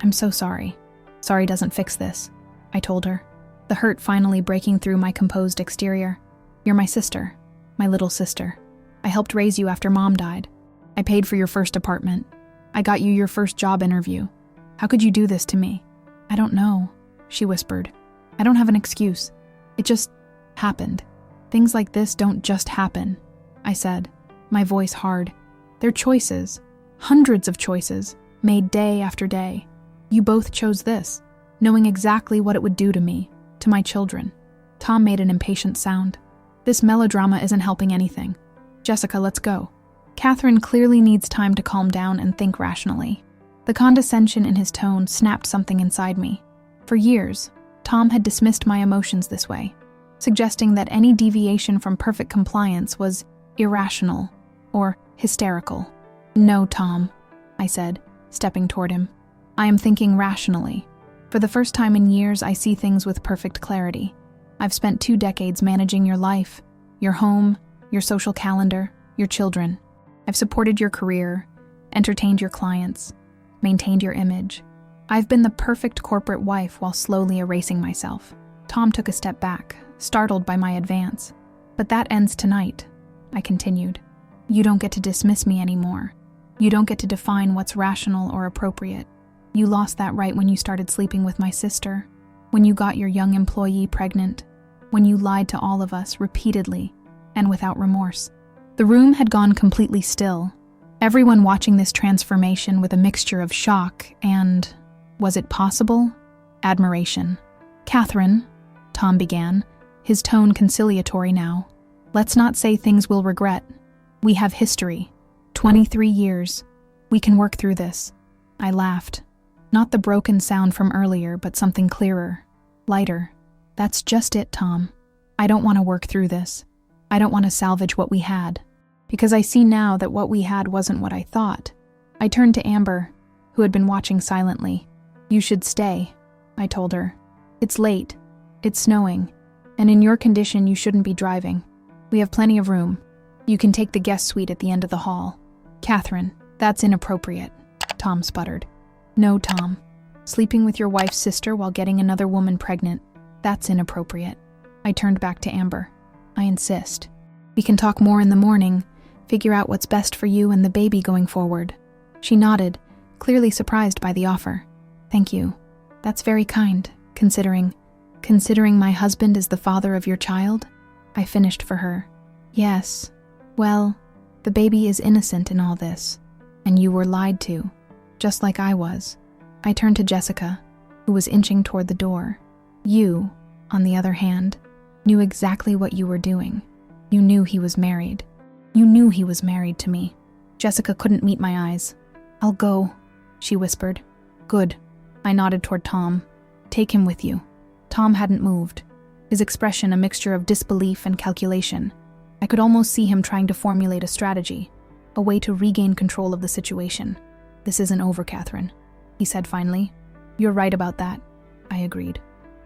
I'm so sorry." "Sorry doesn't fix this," I told her, the hurt finally breaking through my composed exterior. "You're my sister, my little sister. I helped raise you after Mom died. I paid for your first apartment. I got you your first job interview. How could you do this to me?" "I don't know," she whispered. "I don't have an excuse. It just happened. Things like this don't just happen," I said, my voice hard. "They're choices, hundreds of choices, made day after day. You both chose this, knowing exactly what it would do to me, to my children." Tom made an impatient sound. "This melodrama isn't helping anything. Jessica, let's go." Catherine clearly needs time to calm down and think rationally. The condescension in his tone snapped something inside me. For years, Tom had dismissed my emotions this way, suggesting that any deviation from perfect compliance was irrational or hysterical. "No, Tom," I said, stepping toward him. "I am thinking rationally. For the first time in years, I see things with perfect clarity. I've spent 2 decades managing your life, your home, your social calendar, your children. I've supported your career, entertained your clients, maintained your image. I've been the perfect corporate wife while slowly erasing myself." Tom took a step back, startled by my advance. "But that ends tonight," I continued. "You don't get to dismiss me anymore. You don't get to define what's rational or appropriate. You lost that right when you started sleeping with my sister, when you got your young employee pregnant, when you lied to all of us repeatedly and without remorse." The room had gone completely still, everyone watching this transformation with a mixture of shock and, was it possible, admiration. "Catherine," Tom began, his tone conciliatory now, "let's not say things we'll regret. We have history. 23 years. We can work through this." I laughed. Not the broken sound from earlier, but something clearer, lighter. "That's just it, Tom. I don't want to work through this. I don't want to salvage what we had. Because I see now that what we had wasn't what I thought." I turned to Amber, who had been watching silently. "You should stay," I told her. "It's late. It's snowing. And in your condition, you shouldn't be driving. We have plenty of room. You can take the guest suite at the end of the hall." "Catherine, that's inappropriate," Tom sputtered. "No, Tom. Sleeping with your wife's sister while getting another woman pregnant, that's inappropriate." I turned back to Amber. "I insist. We can talk more in the morning, figure out what's best for you and the baby going forward." She nodded, clearly surprised by the offer. "Thank you. That's very kind, considering my husband is the father of your child," I finished for her. "Yes. Well, the baby is innocent in all this, and you were lied to, just like I was." I turned to Jessica, who was inching toward the door. "You, on the other hand, knew exactly what you were doing. You knew he was married. You knew he was married to me." Jessica couldn't meet my eyes. "I'll go," she whispered. Good. I nodded toward Tom. Take him with you. Tom hadn't moved, his expression a mixture of disbelief and calculation. I could almost see him trying to formulate a strategy, a way to regain control of the situation. This isn't over, Catherine, he said finally. You're right about that, I agreed.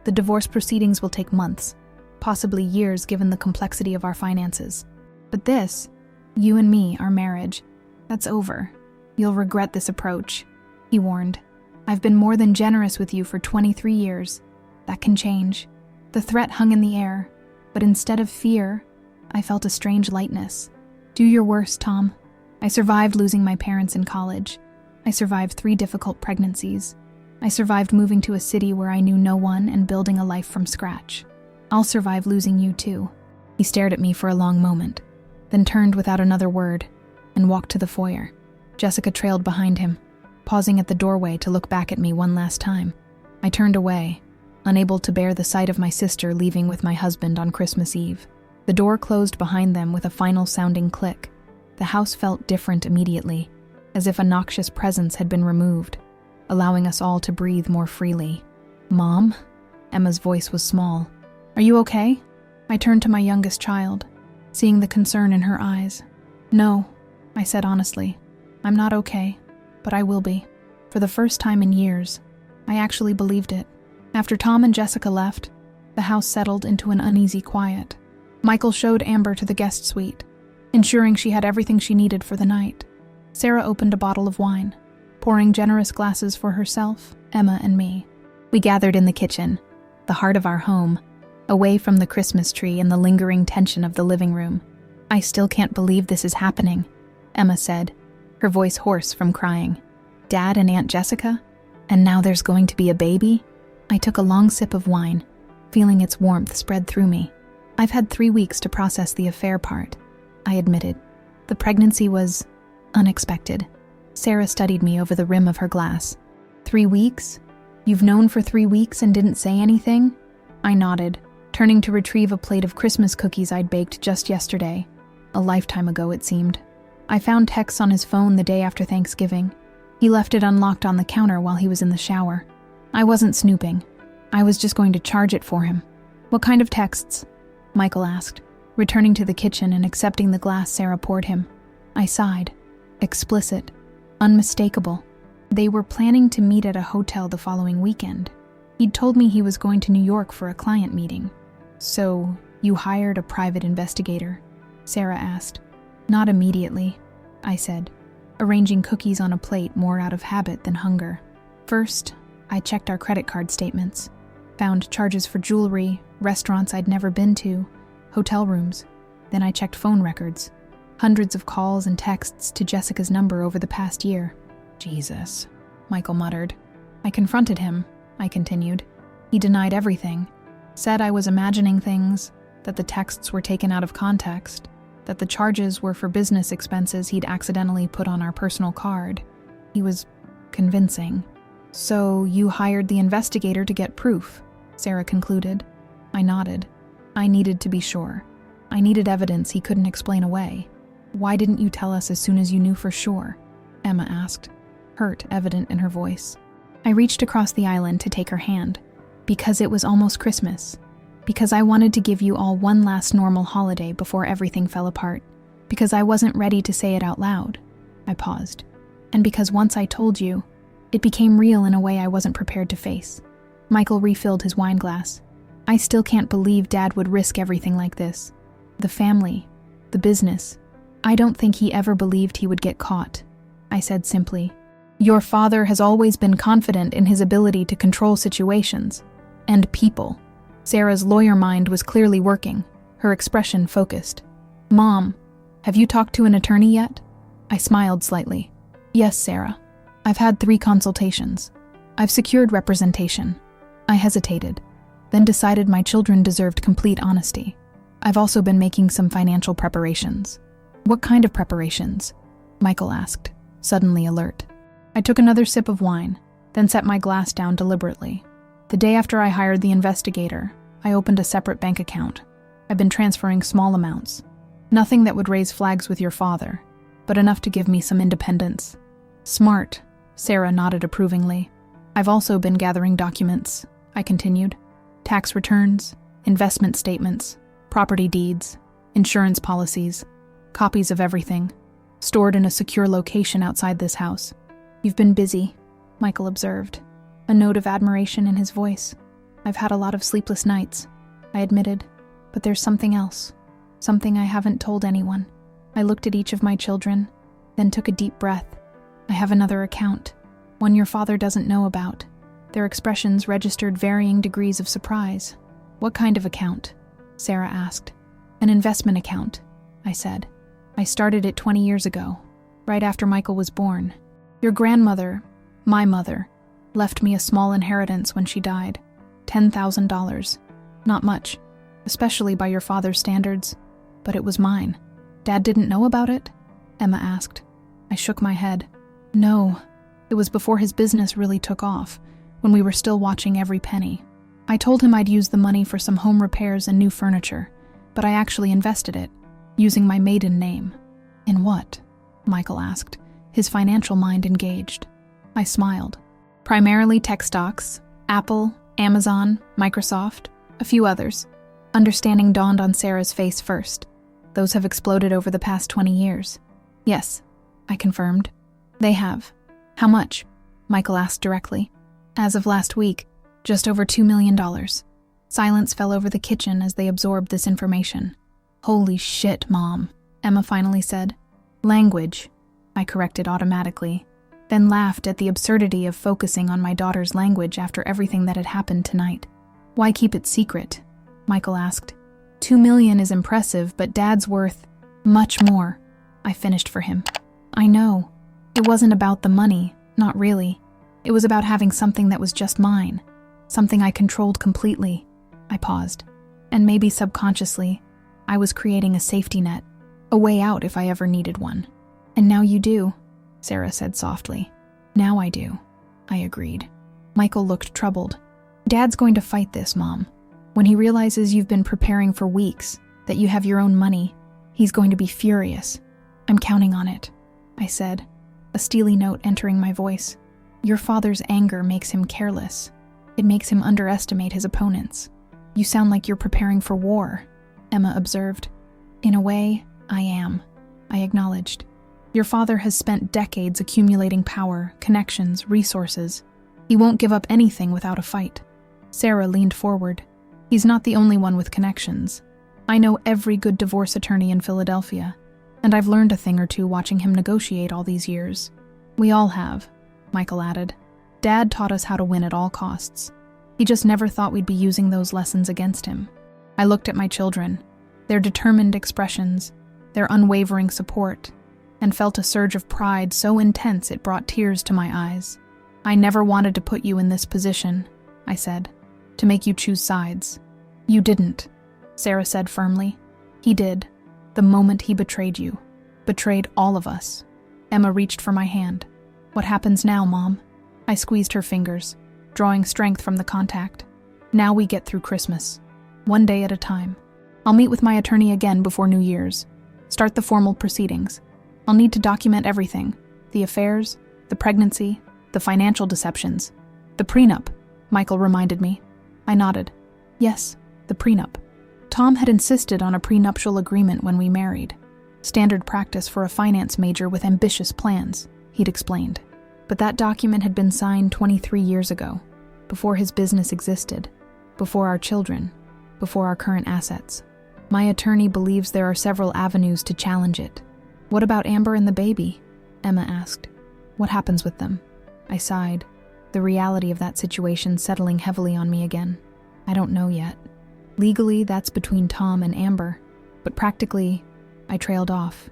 The divorce proceedings will take months, possibly years given the complexity of our finances. But this, you and me, our marriage, that's over. You'll regret this approach, he warned. I've been more than generous with you for 23 years. That can change. The threat hung in the air, but instead of fear, I felt a strange lightness. Do your worst, Tom. I survived losing my parents in college. I survived 3 difficult pregnancies. I survived moving to a city where I knew no one and building a life from scratch. I'll survive losing you too. He stared at me for a long moment, then turned without another word and walked to the foyer. Jessica trailed behind him, pausing at the doorway to look back at me one last time. I turned away, unable to bear the sight of my sister leaving with my husband on Christmas Eve. The door closed behind them with a final sounding click. The house felt different immediately, as if a noxious presence had been removed, allowing us all to breathe more freely. Mom? Emma's voice was small. Are you okay? I turned to my youngest child, seeing the concern in her eyes. No, I said honestly. I'm not okay, but I will be. For the first time in years, I actually believed it. After Tom and Jessica left, the house settled into an uneasy quiet. Michael showed Amber to the guest suite, ensuring she had everything she needed for the night. Sarah opened a bottle of wine, pouring generous glasses for herself, Emma, and me. We gathered in the kitchen, the heart of our home, away from the Christmas tree and the lingering tension of the living room. I still can't believe this is happening, Emma said, her voice hoarse from crying. Dad and Aunt Jessica? And now there's going to be a baby? I took a long sip of wine, feeling its warmth spread through me. I've had 3 weeks to process the affair part, I admitted. The pregnancy was unexpected. Sarah studied me over the rim of her glass. 3 weeks? You've known for 3 weeks and didn't say anything? I nodded, turning to retrieve a plate of Christmas cookies I'd baked just yesterday. A lifetime ago, it seemed. I found texts on his phone the day after Thanksgiving. He left it unlocked on the counter while he was in the shower. I wasn't snooping. I was just going to charge it for him. What kind of texts? Michael asked, returning to the kitchen and accepting the glass Sarah poured him. I sighed. Explicit. Unmistakable. They were planning to meet at a hotel the following weekend. He'd told me he was going to New York for a client meeting. So, you hired a private investigator? Sarah asked. Not immediately, I said, arranging cookies on a plate more out of habit than hunger. First, I checked our credit card statements, found charges for jewelry, restaurants I'd never been to, hotel rooms. Then I checked phone records, hundreds of calls and texts to Jessica's number over the past year. Jesus, Michael muttered. I confronted him, I continued. He denied everything, said I was imagining things, that the texts were taken out of context, that the charges were for business expenses he'd accidentally put on our personal card. He was convincing. So you hired the investigator to get proof, Sarah concluded. I nodded. I needed to be sure. I needed evidence he couldn't explain away. Why didn't you tell us as soon as you knew for sure? Emma asked, hurt evident in her voice. I reached across the island to take her hand. Because it was almost Christmas. Because I wanted to give you all one last normal holiday before everything fell apart. Because I wasn't ready to say it out loud. I paused. And because once I told you, it became real in a way I wasn't prepared to face. Michael refilled his wine glass. I still can't believe Dad would risk everything like this. The family, the business. I don't think he ever believed he would get caught, I said simply. Your father has always been confident in his ability to control situations. And people. Sarah's lawyer mind was clearly working, her expression focused. Mom, have you talked to an attorney yet? I smiled slightly. Yes, Sarah. I've had 3 consultations. I've secured representation. I hesitated, then decided my children deserved complete honesty. I've also been making some financial preparations. What kind of preparations? Michael asked, suddenly alert. I took another sip of wine, then set my glass down deliberately. The day after I hired the investigator, I opened a separate bank account. I've been transferring small amounts. Nothing that would raise flags with your father, but enough to give me some independence. Smart, Sarah nodded approvingly. I've also been gathering documents, I continued. Tax returns, investment statements, property deeds, insurance policies, copies of everything, stored in a secure location outside this house. You've been busy, Michael observed, a note of admiration in his voice. I've had a lot of sleepless nights, I admitted, but there's something else, something I haven't told anyone. I looked at each of my children, then took a deep breath. I have another account, one your father doesn't know about. Their expressions registered varying degrees of surprise. What kind of account? Sarah asked. An investment account, I said. I started it 20 years ago, right after Michael was born. Your grandmother, my mother, left me a small inheritance when she died. $10,000. Not much, especially by your father's standards, but it was mine. Dad didn't know about it? Emma asked. I shook my head. No, it was before his business really took off, when we were still watching every penny. I told him I'd use the money for some home repairs and new furniture, but I actually invested it, using my maiden name. In what? Michael asked, his financial mind engaged. I smiled. Primarily tech stocks, Apple, Amazon, Microsoft, a few others. Understanding dawned on Sarah's face first. Those have exploded over the past 20 years. Yes, I confirmed. They have. How much? Michael asked directly. As of last week, just over $2 million. Silence fell over the kitchen as they absorbed this information. Holy shit, Mom, Emma finally said. Language, I corrected automatically, then laughed at the absurdity of focusing on my daughter's language after everything that had happened tonight. Why keep it secret? Michael asked. $2 million is impressive, but Dad's worth much more, I finished for him. I know. It wasn't about the money, not really. It was about having something that was just mine, something I controlled completely. I paused. And maybe subconsciously, I was creating a safety net, a way out if I ever needed one. And now you do, Sarah said softly. Now I do, I agreed. Michael looked troubled. Dad's going to fight this, Mom. When he realizes you've been preparing for weeks, that you have your own money, he's going to be furious. I'm counting on it, I said, a steely note entering my voice. Your father's anger makes him careless. It makes him underestimate his opponents. You sound like you're preparing for war, Emma observed. In a way, I am, I acknowledged. Your father has spent decades accumulating power, connections, resources. He won't give up anything without a fight. Sarah leaned forward. He's not the only one with connections. I know every good divorce attorney in Philadelphia, and I've learned a thing or two watching him negotiate all these years. We all have, Michael added. Dad taught us how to win at all costs. He just never thought we'd be using those lessons against him. I looked at my children, their determined expressions, their unwavering support, and felt a surge of pride so intense it brought tears to my eyes. I never wanted to put you in this position, I said, to make you choose sides. You didn't, Sarah said firmly. He did, the moment he betrayed you. Betrayed all of us. Emma reached for my hand. What happens now, Mom? I squeezed her fingers, drawing strength from the contact. Now we get through Christmas, one day at a time. I'll meet with my attorney again before New Year's. Start the formal proceedings. I'll need to document everything. The affairs, the pregnancy, the financial deceptions. The prenup, Michael reminded me. I nodded. Yes, the prenup. Tom had insisted on a prenuptial agreement when we married. Standard practice for a finance major with ambitious plans, he'd explained. But that document had been signed 23 years ago, before his business existed, before our children, before our current assets. My attorney believes there are several avenues to challenge it. What about Amber and the baby? Emma asked. What happens with them? I sighed, the reality of that situation settling heavily on me again. I don't know yet. Legally, that's between Tom and Amber, but practically, I trailed off,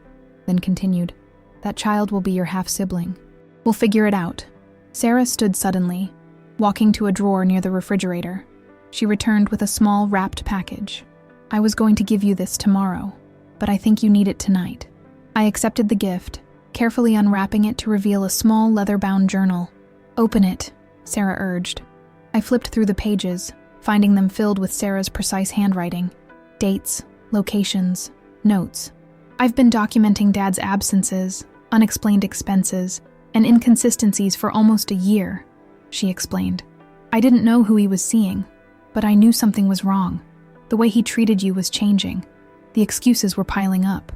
then continued. That child will be your half-sibling. We'll figure it out. Sarah stood suddenly, walking to a drawer near the refrigerator. She returned with a small wrapped package. I was going to give you this tomorrow, but I think you need it tonight. I accepted the gift, carefully unwrapping it to reveal a small leather-bound journal. Open it, Sarah urged. I flipped through the pages, finding them filled with Sarah's precise handwriting. Dates, locations, notes. I've been documenting Dad's absences, unexplained expenses, and inconsistencies for almost a year, she explained. I didn't know who he was seeing, but I knew something was wrong. The way he treated you was changing. The excuses were piling up.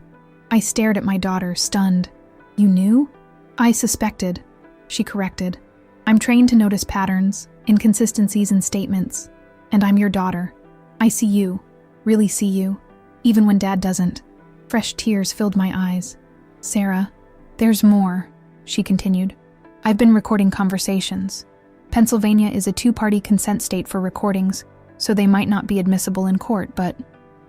I stared at my daughter, stunned. You knew? I suspected, she corrected. I'm trained to notice patterns, inconsistencies in statements, and I'm your daughter. I see you, really see you, even when Dad doesn't. Fresh tears filled my eyes. Sarah, there's more, she continued. I've been recording conversations. Pennsylvania is a two-party consent state for recordings, so they might not be admissible in court, but...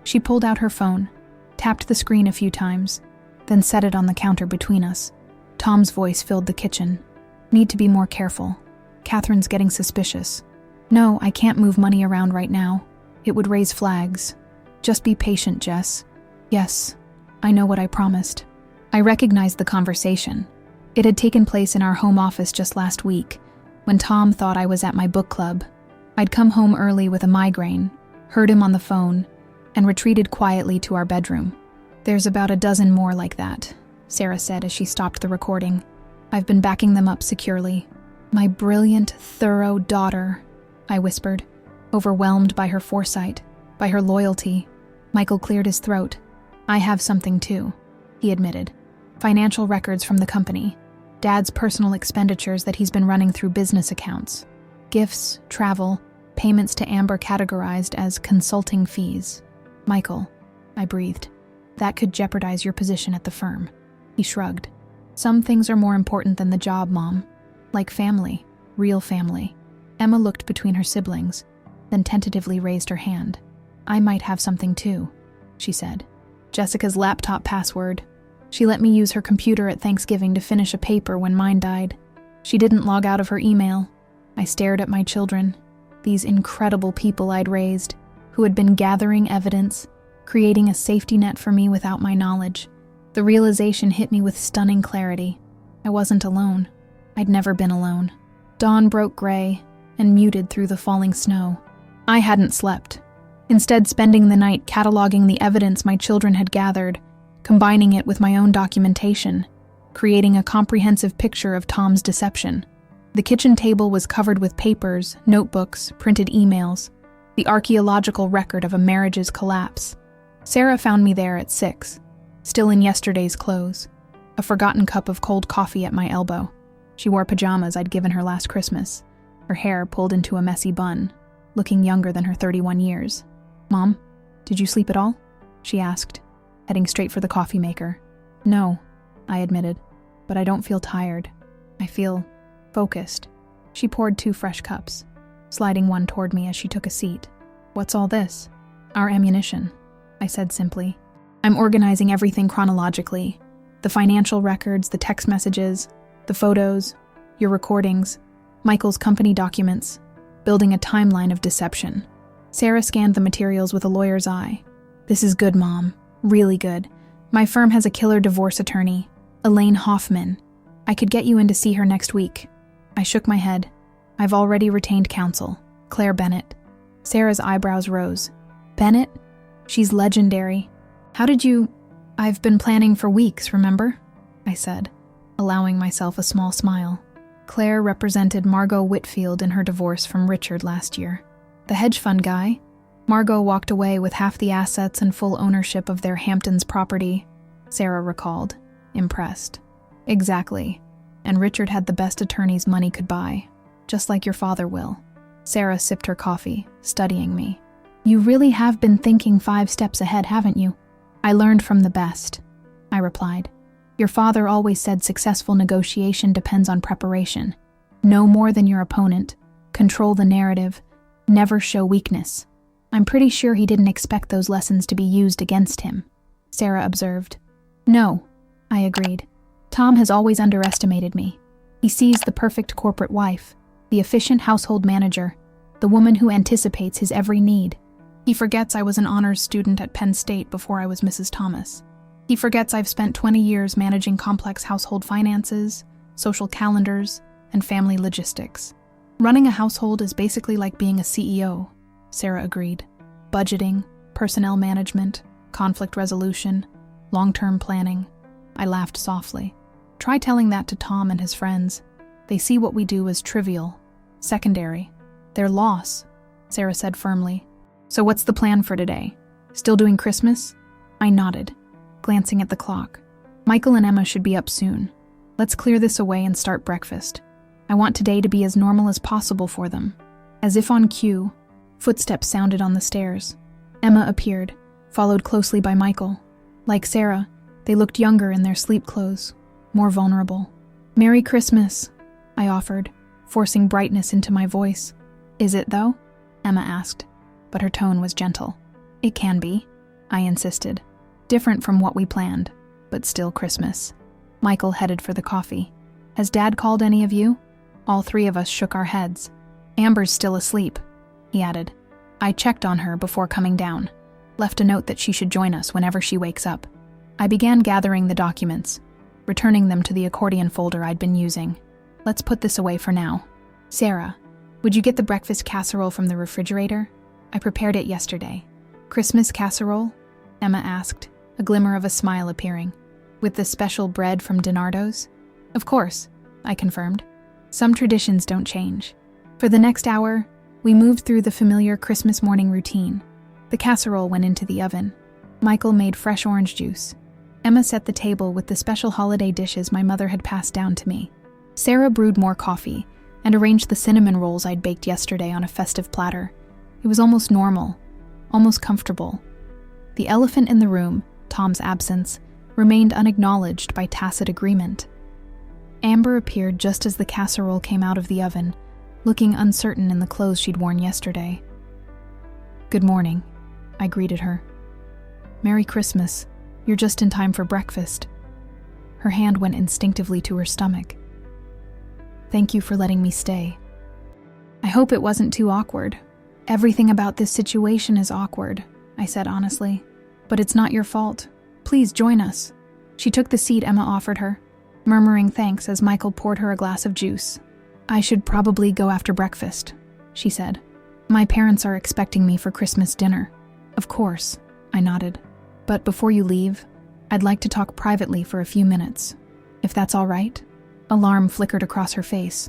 She pulled out her phone, tapped the screen a few times, then set it on the counter between us. Tom's voice filled the kitchen. Need to be more careful. Catherine's getting suspicious. No, I can't move money around right now. It would raise flags. Just be patient, Jess. Yes, I know what I promised. I recognized the conversation. It had taken place in our home office just last week, when Tom thought I was at my book club. I'd come home early with a migraine, heard him on the phone, and retreated quietly to our bedroom. There's about a dozen more like that, Sarah said as she stopped the recording. I've been backing them up securely. My brilliant, thorough daughter, I whispered, overwhelmed by her foresight, by her loyalty. Michael cleared his throat. I have something too, he admitted. Financial records from the company. Dad's personal expenditures that he's been running through business accounts. Gifts, travel, payments to Amber categorized as consulting fees. Michael, I breathed. That could jeopardize your position at the firm. He shrugged. Some things are more important than the job, Mom. Like family, real family. Emma looked between her siblings, then tentatively raised her hand. I might have something too, she said. Jessica's laptop password. She let me use her computer at Thanksgiving to finish a paper when mine died. She didn't log out of her email. I stared at my children, these incredible people I'd raised, who had been gathering evidence, creating a safety net for me without my knowledge. The realization hit me with stunning clarity. I wasn't alone. I'd never been alone. Dawn broke gray and muted through the falling snow. I hadn't slept, instead spending the night cataloging the evidence my children had gathered, combining it with my own documentation, creating a comprehensive picture of Tom's deception. The kitchen table was covered with papers, notebooks, printed emails, the archaeological record of a marriage's collapse. Sarah found me there at 6, still in yesterday's clothes, a forgotten cup of cold coffee at my elbow. She wore pajamas I'd given her last Christmas, her hair pulled into a messy bun, looking younger than her 31 years. Mom, did you sleep at all? She asked, heading straight for the coffee maker. No, I admitted, but I don't feel tired. I feel focused. She poured 2 fresh cups, sliding one toward me as she took a seat. What's all this? Our ammunition, I said simply. I'm organizing everything chronologically. The financial records, the text messages, the photos, your recordings, Michael's company documents, building a timeline of deception. Sarah scanned the materials with a lawyer's eye. This is good, Mom. Really good. My firm has a killer divorce attorney, Elaine Hoffman. I could get you in to see her next week. I shook my head. I've already retained counsel, Claire Bennett. Sarah's eyebrows rose. Bennett? She's legendary. How did you... I've been planning for weeks, remember? I said, allowing myself a small smile. Claire represented Margot Whitfield in her divorce from Richard last year. The hedge fund guy. Margot walked away with half the assets and full ownership of their Hamptons property, Sarah recalled, impressed. Exactly. And Richard had the best attorneys money could buy, just like your father will. Sarah sipped her coffee, studying me. You really have been thinking 5 steps ahead, haven't you? I learned from the best, I replied. Your father always said successful negotiation depends on preparation. Know more than your opponent, control the narrative, never show weakness. I'm pretty sure he didn't expect those lessons to be used against him, Sarah observed. No, I agreed. Tom has always underestimated me. He sees the perfect corporate wife, the efficient household manager, the woman who anticipates his every need. He forgets I was an honors student at Penn State before I was Mrs. Thomas. He forgets I've spent 20 years managing complex household finances, social calendars, and family logistics. Running a household is basically like being a CEO, Sarah agreed. Budgeting, personnel management, conflict resolution, long-term planning. I laughed softly. Try telling that to Tom and his friends. They see what we do as trivial, secondary. Their loss, Sarah said firmly. So what's the plan for today? Still doing Christmas? I nodded, glancing at the clock. Michael and Emma should be up soon. Let's clear this away and start breakfast. I want today to be as normal as possible for them. As if on cue, footsteps sounded on the stairs. Emma appeared, followed closely by Michael. Like Sarah, they looked younger in their sleep clothes, more vulnerable. Merry Christmas, I offered, forcing brightness into my voice. Is it, though? Emma asked, but her tone was gentle. It can be, I insisted. Different from what we planned, but still Christmas. Michael headed for the coffee. Has Dad called any of you? All three of us shook our heads. Amber's still asleep, he added. I checked on her before coming down. Left a note that she should join us whenever she wakes up. I began gathering the documents, returning them to the accordion folder I'd been using. Let's put this away for now. Sarah, would you get the breakfast casserole from the refrigerator? I prepared it yesterday. Christmas casserole? Emma asked, a glimmer of a smile appearing. With the special bread from DiNardo's? Of course, I confirmed. Some traditions don't change. For the next hour, we moved through the familiar Christmas morning routine. The casserole went into the oven. Michael made fresh orange juice. Emma set the table with the special holiday dishes my mother had passed down to me. Sarah brewed more coffee and arranged the cinnamon rolls I'd baked yesterday on a festive platter. It was almost normal, almost comfortable. The elephant in the room, Tom's absence, remained unacknowledged by tacit agreement. Amber appeared just as the casserole came out of the oven, looking uncertain in the clothes she'd worn yesterday. Good morning, I greeted her. Merry Christmas. You're just in time for breakfast. Her hand went instinctively to her stomach. Thank you for letting me stay. I hope it wasn't too awkward. Everything about this situation is awkward, I said honestly. But it's not your fault. Please join us. She took the seat Emma offered her, murmuring thanks as Michael poured her a glass of juice. I should probably go after breakfast, she said. My parents are expecting me for Christmas dinner. Of course, I nodded. But before you leave, I'd like to talk privately for a few minutes, if that's all right. Alarm flickered across her face.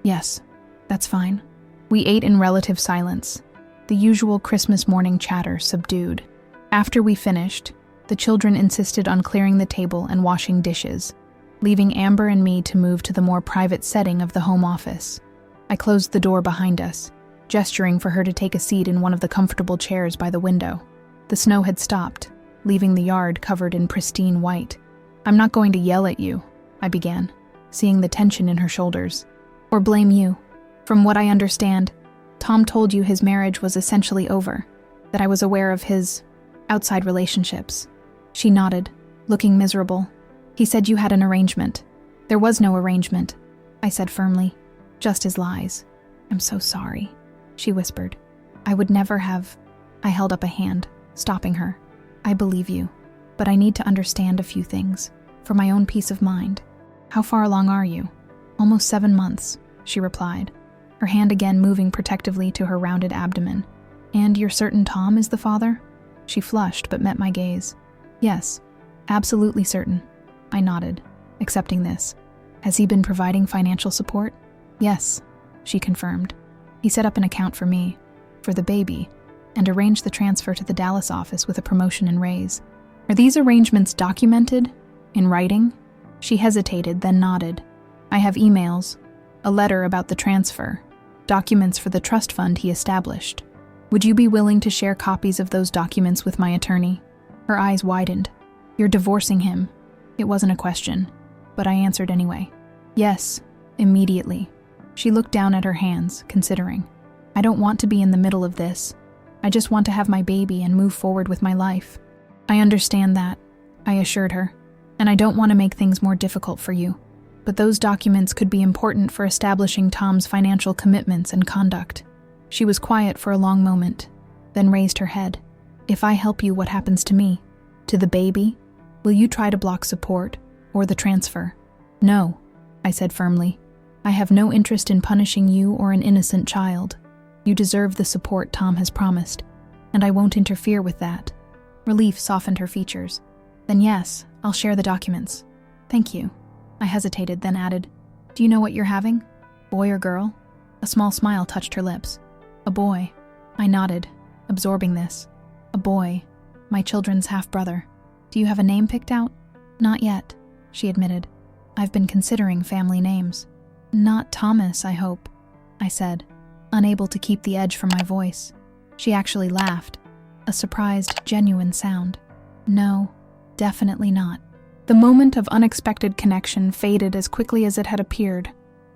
Yes, that's fine. We ate in relative silence, the usual Christmas morning chatter subdued. After we finished, the children insisted on clearing the table and washing dishes, leaving Amber and me to move to the more private setting of the home office. I closed the door behind us, gesturing for her to take a seat in one of the comfortable chairs by the window. The snow had stopped, leaving the yard covered in pristine white. I'm not going to yell at you, I began, seeing the tension in her shoulders. Or blame you. From what I understand, Tom told you his marriage was essentially over, that I was aware of his outside relationships. She nodded, looking miserable. He said you had an arrangement. There was no arrangement, I said firmly. Just his lies. I'm so sorry, she whispered. I would never have. I held up a hand, stopping her. I believe you, but I need to understand a few things, for my own peace of mind. How far along are you? Almost 7 months, she replied, her hand again moving protectively to her rounded abdomen. And you're certain Tom is the father? She flushed but met my gaze. Yes, absolutely certain. I nodded, accepting this. Has he been providing financial support? Yes, she confirmed. He set up an account for me, for the baby, and arranged the transfer to the Dallas office with a promotion and raise. Are these arrangements documented? In writing? She hesitated, then nodded. I have emails, a letter about the transfer, documents for the trust fund he established. Would you be willing to share copies of those documents with my attorney? Her eyes widened. You're divorcing him. It wasn't a question, but I answered anyway. Yes, immediately. She looked down at her hands, considering. I don't want to be in the middle of this. I just want to have my baby and move forward with my life. I understand that, I assured her, and I don't want to make things more difficult for you. But those documents could be important for establishing Tom's financial commitments and conduct. She was quiet for a long moment, then raised her head. If I help you, what happens to me? To the baby? Will you try to block support, or the transfer? No, I said firmly. I have no interest in punishing you or an innocent child. You deserve the support Tom has promised, and I won't interfere with that. Relief softened her features. Then yes, I'll share the documents. Thank you. I hesitated, then added, "Do you know what you're having? Boy or girl?" A small smile touched her lips. "A boy." I nodded, absorbing this. "A boy. My children's half-brother. Do you have a name picked out?" "Not yet," she admitted. "I've been considering family names." "Not Thomas, I hope," I said, unable to keep the edge from my voice. She actually laughed, a surprised, genuine sound. "No, definitely not." The moment of unexpected connection faded as quickly as it had appeared.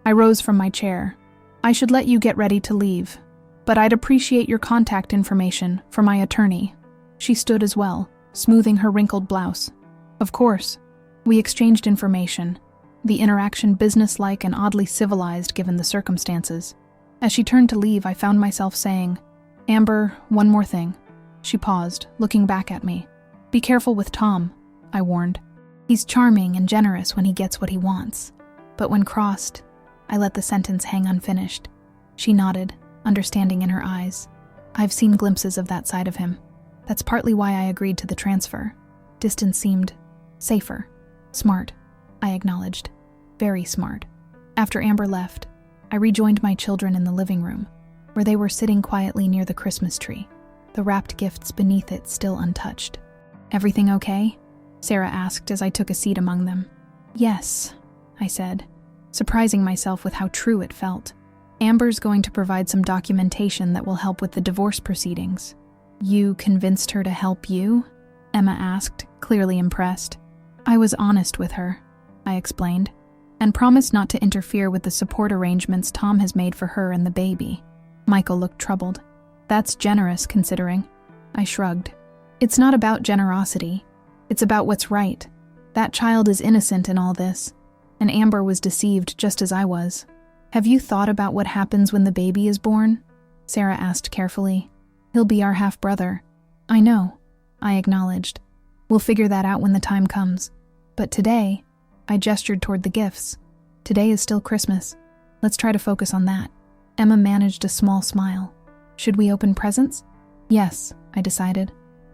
I rose from my chair. "I should let you get ready to leave, but I'd appreciate your contact information for my attorney." She stood as well, smoothing her wrinkled blouse. "Of course." We exchanged information, the interaction businesslike and oddly civilized given the circumstances. As she turned to leave, I found myself saying, "Amber, one more thing." She paused, looking back at me. "Be careful with Tom," I warned. "He's charming and generous when he gets what he wants. But when crossed," I let the sentence hang unfinished. She nodded, understanding in her eyes. "I've seen glimpses of that side of him. That's partly why I agreed to the transfer. Distance seemed safer. Smart," I acknowledged. "Very smart." After Amber left, I rejoined my children in the living room, where they were sitting quietly near the Christmas tree, the wrapped gifts beneath it still untouched. "Everything okay?" Sarah asked as I took a seat among them. "Yes," I said, surprising myself with how true it felt. "Amber's going to provide some documentation that will help with the divorce proceedings." "You convinced her to help you?" Emma asked, clearly impressed. "I was honest with her," I explained, "and promised not to interfere with the support arrangements Tom has made for her and the baby." Michael looked troubled. "That's generous, considering." I shrugged. "It's not about generosity. It's about what's right. That child is innocent in all this, and Amber was deceived just as I was." "Have you thought about what happens when the baby is born?" Sarah asked carefully. "He'll be our half-brother." "I know," I acknowledged. "We'll figure that out when the time comes. But today," I gestured toward the gifts. "Today is still Christmas. Let's try to focus on that." Emma managed a small smile. "Should we open presents?" "Yes," I decided.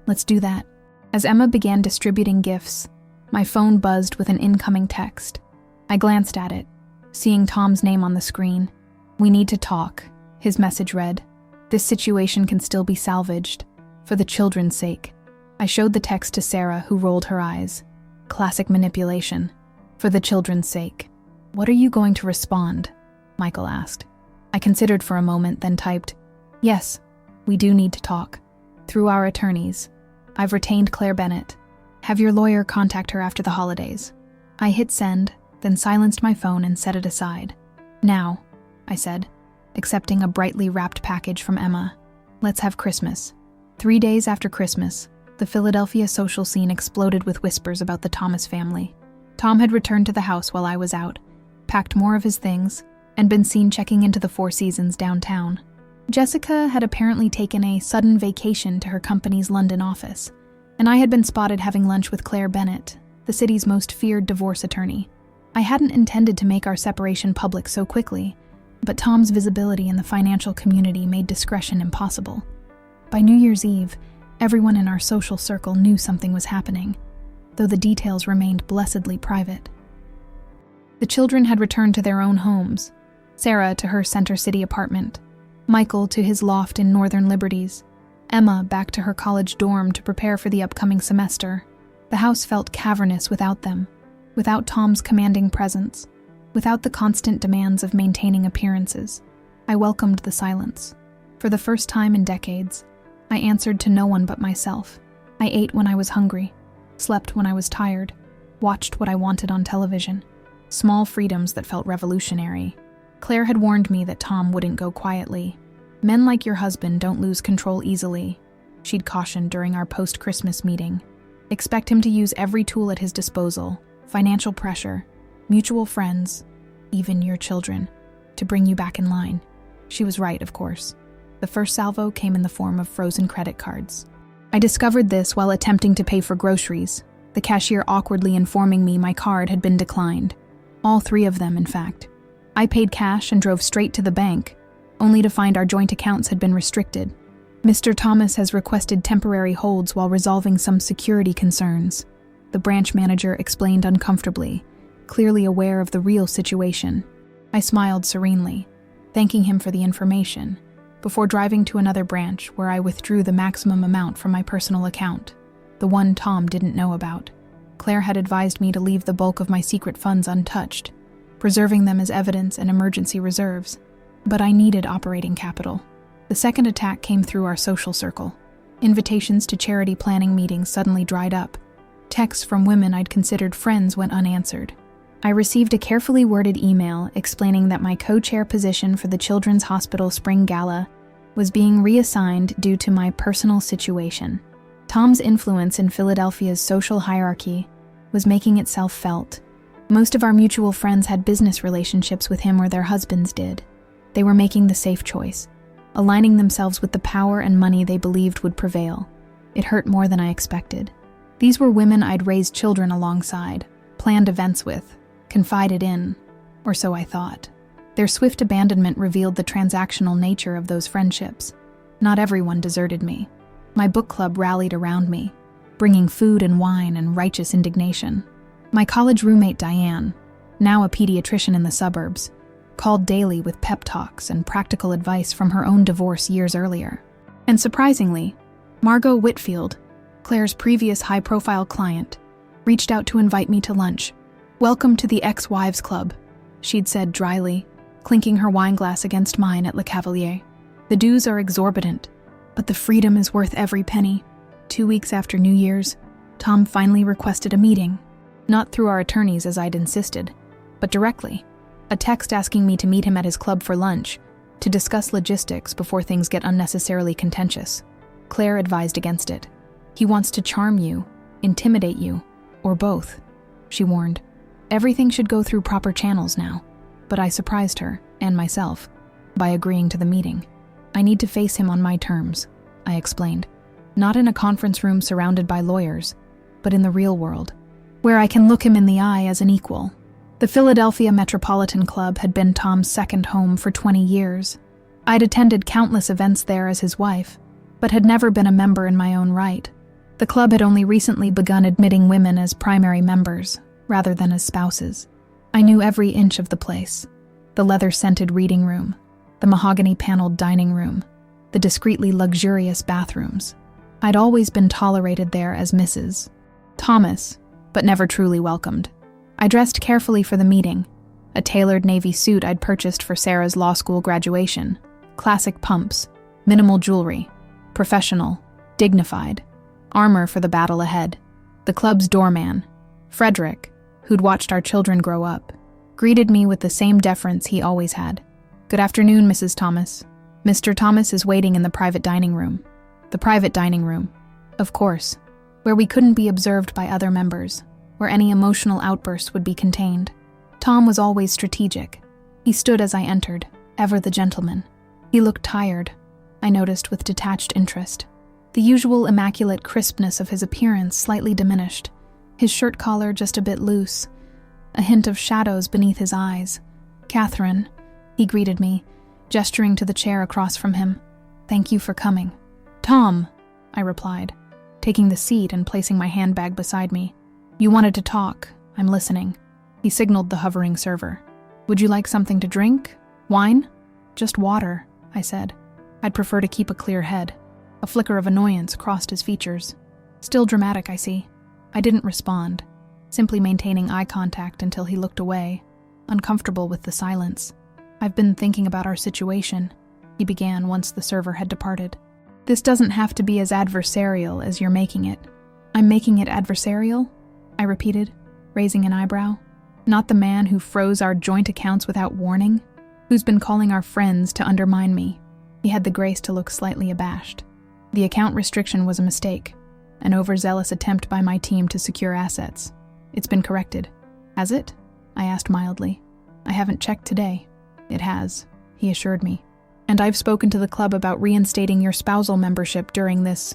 "Let's do that." As Emma began distributing gifts, my phone buzzed with an incoming text. I glanced at it, seeing Tom's name on the screen. "We need to talk," his message read. "This situation can still be salvaged, for the children's sake." I showed the text to Sarah, who rolled her eyes. Classic manipulation. "For the children's sake." "What are you going to respond?" Michael asked. I considered for a moment, then typed, "Yes, we do need to talk. Through our attorneys. I've retained Claire Bennett. Have your lawyer contact her after the holidays." I hit send, then silenced my phone and set it aside. "Now," I said, accepting a brightly wrapped package from Emma. "Let's have Christmas." 3 days after Christmas, the Philadelphia social scene exploded with whispers about the Thomas family. Tom had returned to the house while I was out, packed more of his things, and been seen checking into the Four Seasons downtown. Jessica had apparently taken a sudden vacation to her company's London office, and I had been spotted having lunch with Claire Bennett, the city's most feared divorce attorney. I hadn't intended to make our separation public so quickly, but Tom's visibility in the financial community made discretion impossible. By New Year's Eve, everyone in our social circle knew something was happening, though the details remained blessedly private. The children had returned to their own homes, Sarah to her Center City apartment, Michael to his loft in Northern Liberties, Emma back to her college dorm to prepare for the upcoming semester. The house felt cavernous without them, without Tom's commanding presence, without the constant demands of maintaining appearances. I welcomed the silence. For the first time in decades, I answered to no one but myself. I ate when I was hungry, slept when I was tired, watched what I wanted on television. Small freedoms that felt revolutionary. Claire had warned me that Tom wouldn't go quietly. "Men like your husband don't lose control easily," she'd cautioned during our post-Christmas meeting. "Expect him to use every tool at his disposal, financial pressure, mutual friends, even your children, to bring you back in line." She was right, of course. The first salvo came in the form of frozen credit cards. I discovered this while attempting to pay for groceries, the cashier awkwardly informing me my card had been declined. All 3 of them, in fact. I paid cash and drove straight to the bank, only to find our joint accounts had been restricted. "Mr. Thomas has requested temporary holds while resolving some security concerns," the branch manager explained uncomfortably, clearly aware of the real situation. I smiled serenely, thanking him for the information, before driving to another branch where I withdrew the maximum amount from my personal account, the one Tom didn't know about. Claire had advised me to leave the bulk of my secret funds untouched, preserving them as evidence and emergency reserves. But I needed operating capital. The second attack came through our social circle. Invitations to charity planning meetings suddenly dried up. Texts from women I'd considered friends went unanswered. I received a carefully worded email explaining that my co-chair position for the Children's Hospital Spring Gala was being reassigned due to my personal situation. Tom's influence in Philadelphia's social hierarchy was making itself felt. Most of our mutual friends had business relationships with him or their husbands did. They were making the safe choice, aligning themselves with the power and money they believed would prevail. It hurt more than I expected. These were women I'd raised children alongside, planned events with, confided in, or so I thought. Their swift abandonment revealed the transactional nature of those friendships. Not everyone deserted me. My book club rallied around me, bringing food and wine and righteous indignation. My college roommate Diane, now a pediatrician in the suburbs, called daily with pep talks and practical advice from her own divorce years earlier. And surprisingly, Margot Whitfield, Claire's previous high-profile client, reached out to invite me to lunch. "Welcome to the Ex-Wives Club," she'd said dryly, clinking her wineglass against mine at Le Cavalier. "The dues are exorbitant, but the freedom is worth every penny." 2 weeks after New Year's, Tom finally requested a meeting, not through our attorneys as I'd insisted, but directly. A text asking me to meet him at his club for lunch, to discuss logistics before things get unnecessarily contentious. Claire advised against it. "He wants to charm you, intimidate you, or both," she warned. "Everything should go through proper channels now." But I surprised her, and myself, by agreeing to the meeting. "I need to face him on my terms," I explained. "Not in a conference room surrounded by lawyers, but in the real world, where I can look him in the eye as an equal." The Philadelphia Metropolitan Club had been Tom's second home for 20 years. I'd attended countless events there as his wife, but had never been a member in my own right. The club had only recently begun admitting women as primary members, rather than as spouses. I knew every inch of the place: the leather-scented reading room, the mahogany-paneled dining room, the discreetly luxurious bathrooms. I'd always been tolerated there as Mrs. Thomas, but never truly welcomed. I dressed carefully for the meeting, a tailored navy suit I'd purchased for Sarah's law school graduation, classic pumps, minimal jewelry, professional, dignified, armor for the battle ahead. The club's doorman, Frederick, who'd watched our children grow up, greeted me with the same deference he always had. "Good afternoon, Mrs. Thomas. Mr. Thomas is waiting in the private dining room." The private dining room, of course, where we couldn't be observed by other members, where any emotional outbursts would be contained. Tom was always strategic. He stood as I entered, ever the gentleman. He looked tired, I noticed with detached interest. The usual immaculate crispness of his appearance slightly diminished, his shirt collar just a bit loose, a hint of shadows beneath his eyes. "Catherine," he greeted me, gesturing to the chair across from him. "Thank you for coming." "Tom," I replied, taking the seat and placing my handbag beside me. "You wanted to talk. I'm listening." He signaled the hovering server. "Would you like something to drink? Wine?" "Just water," I said. I'd prefer to keep a clear head. A flicker of annoyance crossed his features. Still dramatic, I see. I didn't respond, simply maintaining eye contact until he looked away, uncomfortable with the silence. "I've been thinking about our situation," he began once the server had departed. "This doesn't have to be as adversarial as you're making it." "I'm making it adversarial?" I repeated, raising an eyebrow. "Not the man who froze our joint accounts without warning? Who's been calling our friends to undermine me?" He had the grace to look slightly abashed. "The account restriction was a mistake, an overzealous attempt by my team to secure assets. It's been corrected." "Has it?" I asked mildly. "I haven't checked today." "It has," he assured me. "And I've spoken to the club about reinstating your spousal membership during this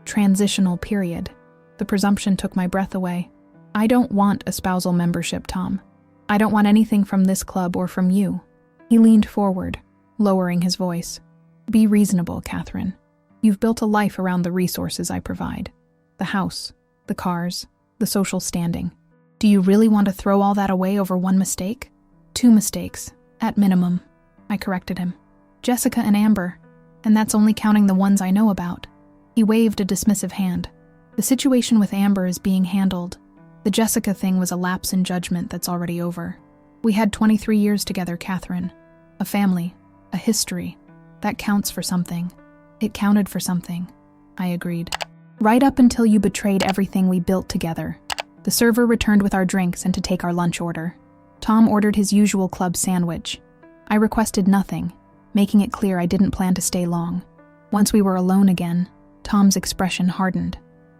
transitional period." The presumption took my breath away. "I don't want a spousal membership, Tom. I don't want anything from this club or from you." He leaned forward, lowering his voice. "Be reasonable, Catherine. You've built a life around the resources I provide. The house, the cars, the social standing. Do you really want to throw all that away over one mistake? 2 mistakes, at minimum, I corrected him. Jessica and Amber, and that's only counting the ones I know about. He waved a dismissive hand. The situation with Amber is being handled. The Jessica thing was a lapse in judgment that's already over. We had 23 years together, Catherine. A family, a history. That counts for something. It counted for something, I agreed. Right up until you betrayed everything we built together. The server returned with our drinks and to take our lunch order. Tom ordered his usual club sandwich. I requested nothing, making it clear I didn't plan to stay long. Once we were alone again, Tom's expression hardened.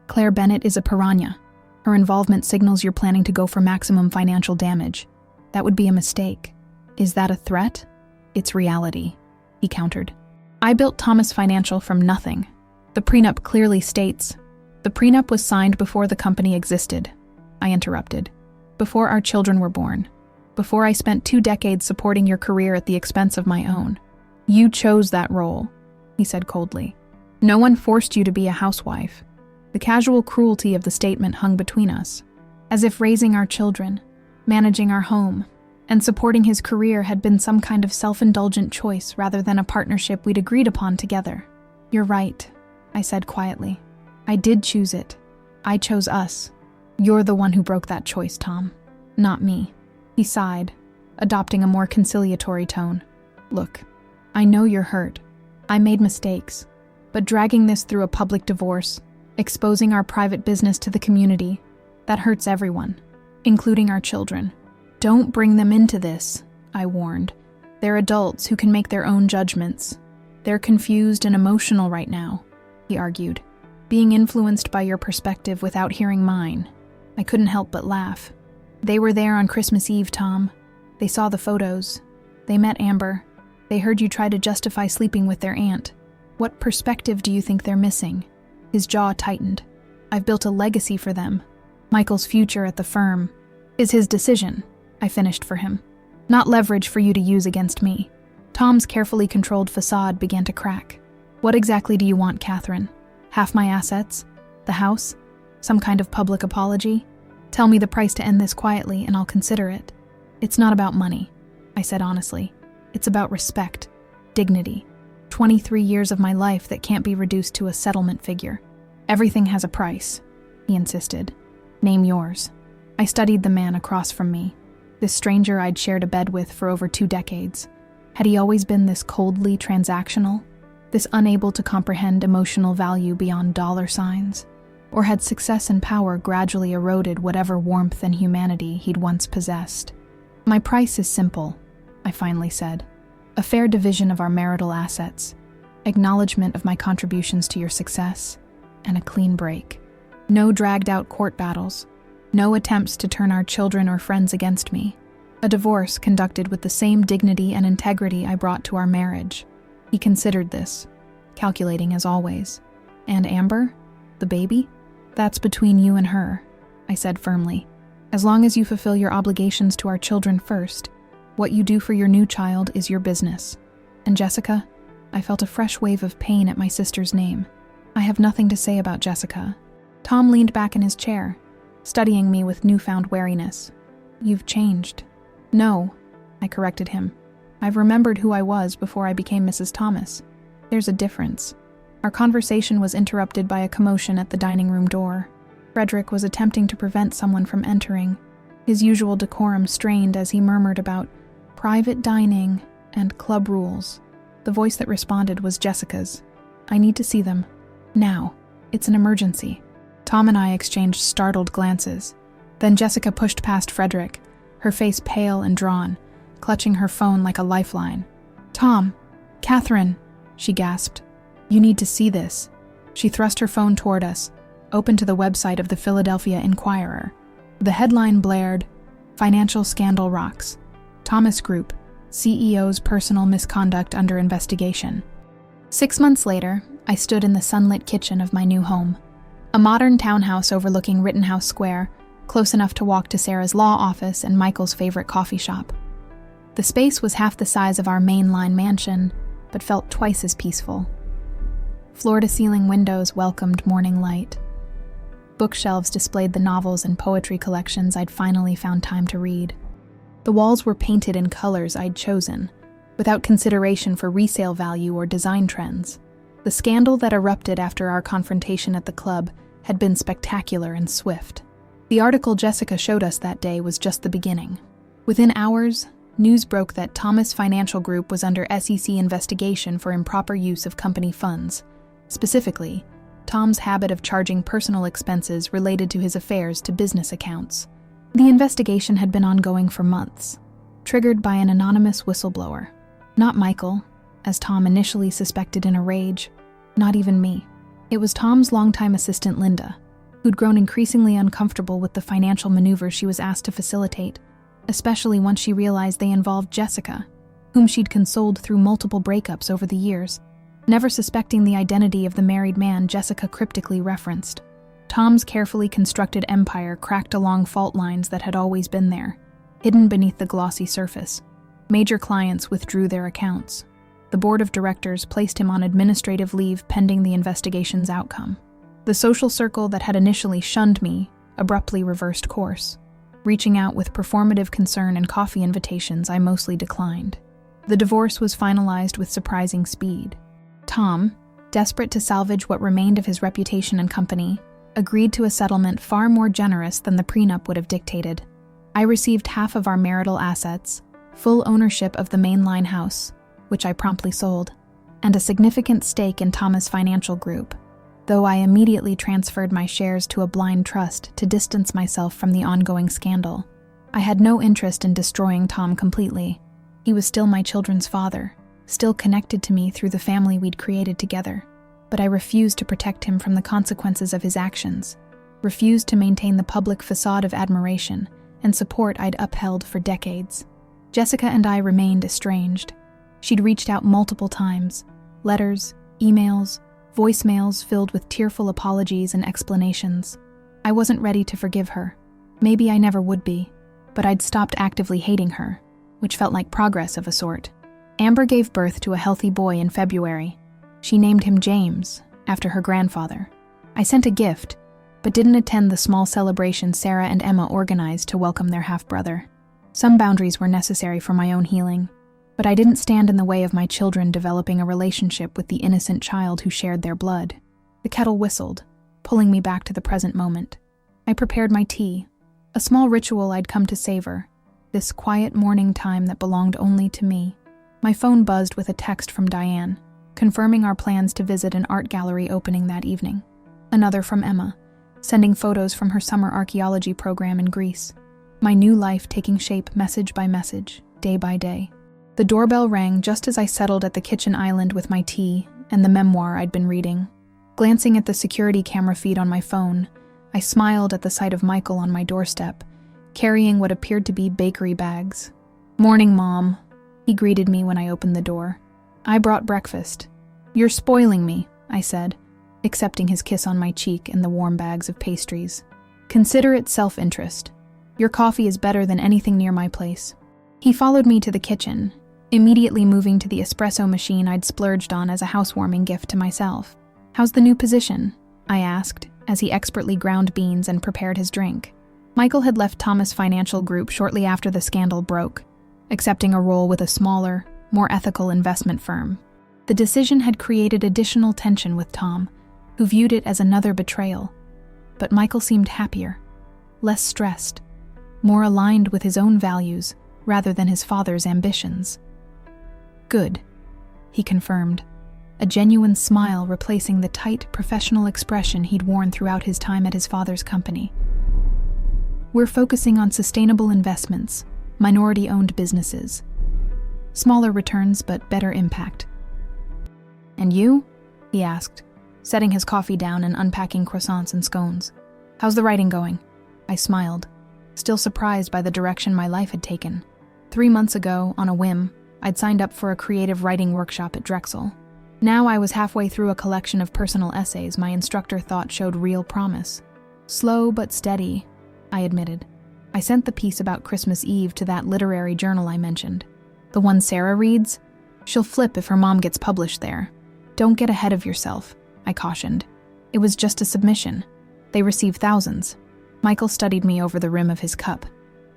Claire Bennett is a piranha. Her involvement signals you're planning to go for maximum financial damage. That would be a mistake. Is that a threat? It's reality, he countered. I built Thomas Financial from nothing. The prenup clearly states. The prenup was signed before the company existed, I interrupted. Before our children were born. Before I spent 2 decades supporting your career at the expense of my own. You chose that role, he said coldly. No one forced you to be a housewife. The casual cruelty of the statement hung between us, as if raising our children, managing our home, and supporting his career had been some kind of self-indulgent choice rather than a partnership we'd agreed upon together. You're right, I said quietly. I did choose it. I chose us. You're the one who broke that choice, Tom, not me. He sighed, adopting a more conciliatory tone. Look, I know you're hurt. I made mistakes, but dragging this through a public divorce, exposing our private business to the community, that hurts everyone, including our children. Don't bring them into this, I warned. They're adults who can make their own judgments. They're confused and emotional right now, he argued, being influenced by your perspective without hearing mine. I couldn't help but laugh. They were there on Christmas Eve, Tom. They saw the photos. They met Amber. They heard you try to justify sleeping with their aunt. What perspective do you think they're missing? His jaw tightened. I've built a legacy for them. Michael's future at the firm is his decision, I finished for him. Not leverage for you to use against me. Tom's carefully controlled facade began to crack. What exactly do you want, Catherine? Half my assets? The house? Some kind of public apology? Tell me the price to end this quietly and I'll consider it. It's not about money, I said honestly. It's about respect, dignity. 23 years of my life that can't be reduced to a settlement figure. Everything has a price, he insisted. Name yours. I studied the man across from me, this stranger I'd shared a bed with for over 2 decades. Had he always been this coldly transactional? This unable to comprehend emotional value beyond dollar signs? Or had success and power gradually eroded whatever warmth and humanity he'd once possessed? My price is simple, I finally said. A fair division of our marital assets, acknowledgement of my contributions to your success, and a clean break. No dragged-out court battles, no attempts to turn our children or friends against me. A divorce conducted with the same dignity and integrity I brought to our marriage. He considered this, calculating as always. And Amber? The baby? That's between you and her, I said firmly. As long as you fulfill your obligations to our children first, what you do for your new child is your business. And Jessica? I felt a fresh wave of pain at my sister's name. I have nothing to say about Jessica. Tom leaned back in his chair, studying me with newfound wariness. You've changed. No, I corrected him. I've remembered who I was before I became Mrs. Thomas. There's a difference. Our conversation was interrupted by a commotion at the dining room door. Frederick was attempting to prevent someone from entering, his usual decorum strained as he murmured about private dining and club rules. The voice that responded was Jessica's. I need to see them. Now. It's an emergency. Tom and I exchanged startled glances. Then Jessica pushed past Frederick, her face pale and drawn, clutching her phone like a lifeline. Tom, Catherine, she gasped. You need to see this. She thrust her phone toward us, open to the website of the Philadelphia Inquirer. The headline blared, Financial Scandal Rocks. Thomas Group, CEO's personal misconduct under investigation. 6 months later, I stood in the sunlit kitchen of my new home. A modern townhouse overlooking Rittenhouse Square, close enough to walk to Sarah's law office and Michael's favorite coffee shop. The space was half the size of our mainline mansion, but felt twice as peaceful. Floor-to-ceiling windows welcomed morning light. Bookshelves displayed the novels and poetry collections I'd finally found time to read. The walls were painted in colors I'd chosen, without consideration for resale value or design trends. The scandal that erupted after our confrontation at the club had been spectacular and swift. The article Jessica showed us that day was just the beginning. Within hours, news broke that Thomas Financial Group was under SEC investigation for improper use of company funds. Specifically, Tom's habit of charging personal expenses related to his affairs to business accounts. The investigation had been ongoing for months, triggered by an anonymous whistleblower. Not Michael, as Tom initially suspected in a rage, not even me. It was Tom's longtime assistant Linda, who'd grown increasingly uncomfortable with the financial maneuvers she was asked to facilitate, especially once she realized they involved Jessica, whom she'd consoled through multiple breakups over the years. Never suspecting the identity of the married man Jessica cryptically referenced, Tom's carefully constructed empire cracked along fault lines that had always been there, hidden beneath the glossy surface. Major clients withdrew their accounts. The board of directors placed him on administrative leave pending the investigation's outcome. The social circle that had initially shunned me abruptly reversed course. Reaching out with performative concern and coffee invitations, I mostly declined. The divorce was finalized with surprising speed. Tom, desperate to salvage what remained of his reputation and company, agreed to a settlement far more generous than the prenup would have dictated. I received half of our marital assets, full ownership of the mainline house, which I promptly sold, and a significant stake in Thomas Financial Group, though I immediately transferred my shares to a blind trust to distance myself from the ongoing scandal. I had no interest in destroying Tom completely. He was still my children's father, still connected to me through the family we'd created together, but I refused to protect him from the consequences of his actions, refused to maintain the public facade of admiration and support I'd upheld for decades. Jessica and I remained estranged. She'd reached out multiple times, letters, emails, voicemails filled with tearful apologies and explanations. I wasn't ready to forgive her. Maybe I never would be, but I'd stopped actively hating her, which felt like progress of a sort. Amber gave birth to a healthy boy in February. She named him James, after her grandfather. I sent a gift, but didn't attend the small celebration Sarah and Emma organized to welcome their half-brother. Some boundaries were necessary for my own healing, but I didn't stand in the way of my children developing a relationship with the innocent child who shared their blood. The kettle whistled, pulling me back to the present moment. I prepared my tea, a small ritual I'd come to savor, this quiet morning time that belonged only to me. My phone buzzed with a text from Diane, confirming our plans to visit an art gallery opening that evening. Another from Emma, sending photos from her summer archaeology program in Greece. My new life taking shape message by message, day by day. The doorbell rang just as I settled at the kitchen island with my tea and the memoir I'd been reading. Glancing at the security camera feed on my phone, I smiled at the sight of Michael on my doorstep, carrying what appeared to be bakery bags. "Morning, Mom," he greeted me when I opened the door. "I brought breakfast." "You're spoiling me," I said, accepting his kiss on my cheek and the warm bags of pastries. "Consider it self-interest. Your coffee is better than anything near my place." He followed me to the kitchen, immediately moving to the espresso machine I'd splurged on as a housewarming gift to myself. "How's the new position?" I asked, as he expertly ground beans and prepared his drink. Michael had left Thomas Financial Group shortly after the scandal broke, accepting a role with a smaller, more ethical investment firm. The decision had created additional tension with Tom, who viewed it as another betrayal. But Michael seemed happier, less stressed, more aligned with his own values rather than his father's ambitions. "Good," he confirmed, a genuine smile replacing the tight, professional expression he'd worn throughout his time at his father's company. "We're focusing on sustainable investments, minority-owned businesses. Smaller returns, but better impact." "And you?" he asked, setting his coffee down and unpacking croissants and scones. "How's the writing going?" I smiled, still surprised by the direction my life had taken. 3 months ago, on a whim, I'd signed up for a creative writing workshop at Drexel. Now I was halfway through a collection of personal essays my instructor thought showed real promise. "Slow but steady," I admitted. I sent the piece about Christmas Eve to that literary journal I mentioned. "The one Sarah reads? She'll flip if her mom gets published there." "Don't get ahead of yourself," I cautioned. "It was just a submission. They receive thousands. Michael studied me over the rim of his cup.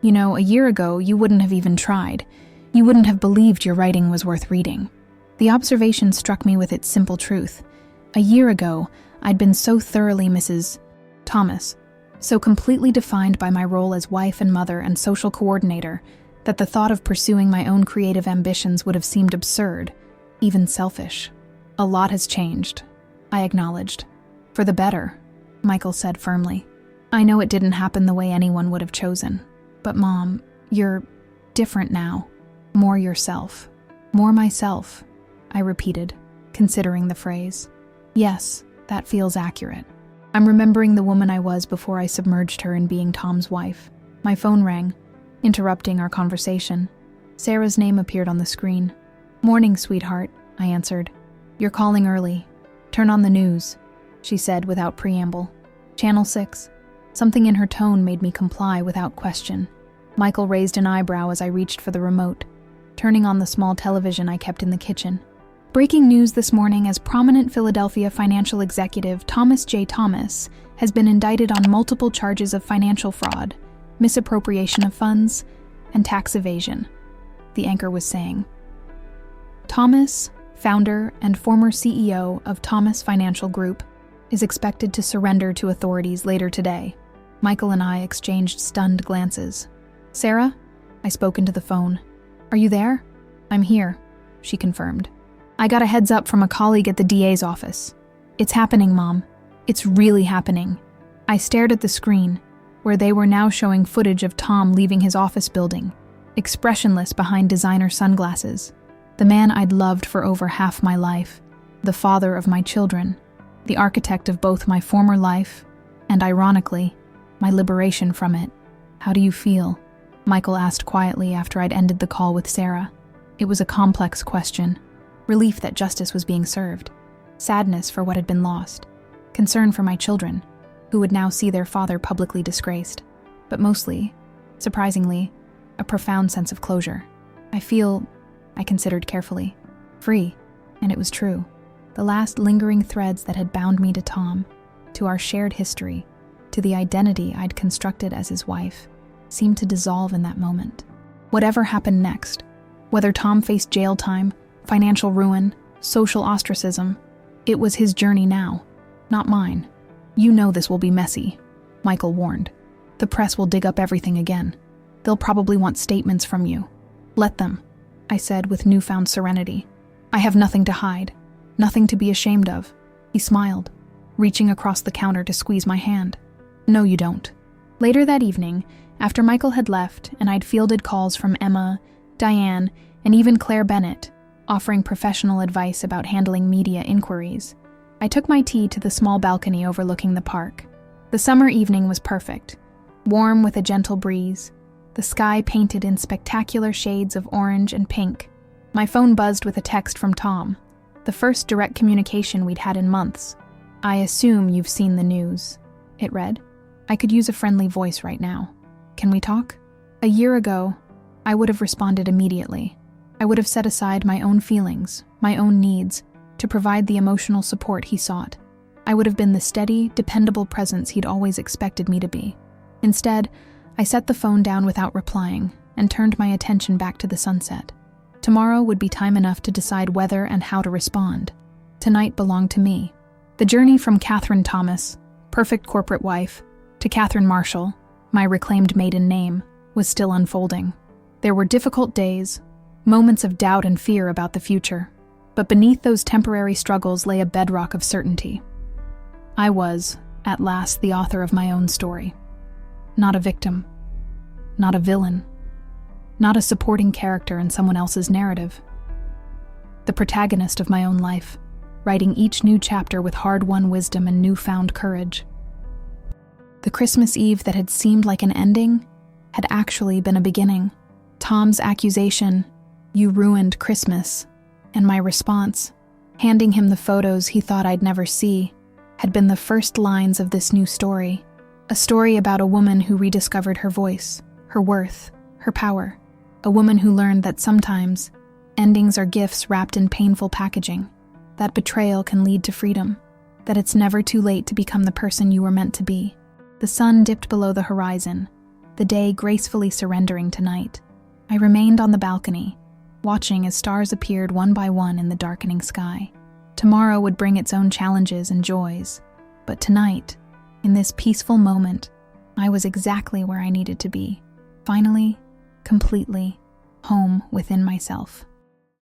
You know, a year ago, you wouldn't have even tried. You wouldn't have believed your writing was worth reading. The observation struck me with its simple truth. A year ago, I'd been so thoroughly Mrs. Thomas, so completely defined by my role as wife and mother and social coordinator, that the thought of pursuing my own creative ambitions would have seemed absurd, even selfish. A lot has changed, I acknowledged. For the better, Michael said firmly. I know it didn't happen the way anyone would have chosen. But Mom, you're different now. More yourself. More myself, I repeated, considering the phrase. Yes, that feels accurate. I'm remembering the woman I was before I submerged her in being Tom's wife. My phone rang, interrupting our conversation. Sarah's name appeared on the screen. Morning, sweetheart, I answered. You're calling early. Turn on the news, she said without preamble. Channel 6. Something in her tone made me comply without question. Michael raised an eyebrow as I reached for the remote, turning on the small television I kept in the kitchen. Breaking news this morning as prominent Philadelphia financial executive Thomas J. Thomas has been indicted on multiple charges of financial fraud, misappropriation of funds, and tax evasion, the anchor was saying. Thomas, founder and former CEO of Thomas Financial Group, is expected to surrender to authorities later today. Michael and I exchanged stunned glances. Sarah? I spoke into the phone. Are you there? I'm here, she confirmed. I got a heads up from a colleague at the DA's office. It's happening, Mom. It's really happening. I stared at the screen, where they were now showing footage of Tom leaving his office building, expressionless behind designer sunglasses. The man I'd loved for over half my life, the father of my children, the architect of both my former life and, ironically, my liberation from it. How do you feel? Michael asked quietly after I'd ended the call with Sarah. It was a complex question. Relief that justice was being served. Sadness for what had been lost. Concern for my children, who would now see their father publicly disgraced. But mostly, surprisingly, a profound sense of closure. I considered carefully, free, and it was true. The last lingering threads that had bound me to Tom, to our shared history, to the identity I'd constructed as his wife, seemed to dissolve in that moment. Whatever happened next, whether Tom faced jail time, financial ruin, social ostracism, it was his journey now, not mine. You know this will be messy, Michael warned. The press will dig up everything again. They'll probably want statements from you. Let them, I said with newfound serenity. I have nothing to hide, nothing to be ashamed of. He smiled, reaching across the counter to squeeze my hand. No, you don't. Later that evening, after Michael had left and I'd fielded calls from Emma, Diane, and even Claire Bennett, offering professional advice about handling media inquiries, I took my tea to the small balcony overlooking the park. The summer evening was perfect, warm with a gentle breeze, the sky painted in spectacular shades of orange and pink. My phone buzzed with a text from Tom, the first direct communication we'd had in months. I assume you've seen the news, it read. I could use a friendly voice right now. Can we talk? A year ago, I would have responded immediately. I would have set aside my own feelings, my own needs, to provide the emotional support he sought. I would have been the steady, dependable presence he'd always expected me to be. Instead, I set the phone down without replying and turned my attention back to the sunset. Tomorrow would be time enough to decide whether and how to respond. Tonight belonged to me. The journey from Catherine Thomas, perfect corporate wife, to Catherine Marshall, my reclaimed maiden name, was still unfolding. There were difficult days, moments of doubt and fear about the future, but beneath those temporary struggles lay a bedrock of certainty. I was, at last, the author of my own story. Not a victim, not a villain, not a supporting character in someone else's narrative. The protagonist of my own life, writing each new chapter with hard-won wisdom and newfound courage. The Christmas Eve that had seemed like an ending had actually been a beginning. Tom's accusation, "You ruined Christmas," and my response, handing him the photos he thought I'd never see, had been the first lines of this new story. A story about a woman who rediscovered her voice, her worth, her power. A woman who learned that sometimes endings are gifts wrapped in painful packaging, that betrayal can lead to freedom, that it's never too late to become the person you were meant to be. The sun dipped below the horizon, the day gracefully surrendering to night. I remained on the balcony, watching as stars appeared one by one in the darkening sky. Tomorrow would bring its own challenges and joys, but tonight, in this peaceful moment, I was exactly where I needed to be. Finally, completely, home within myself.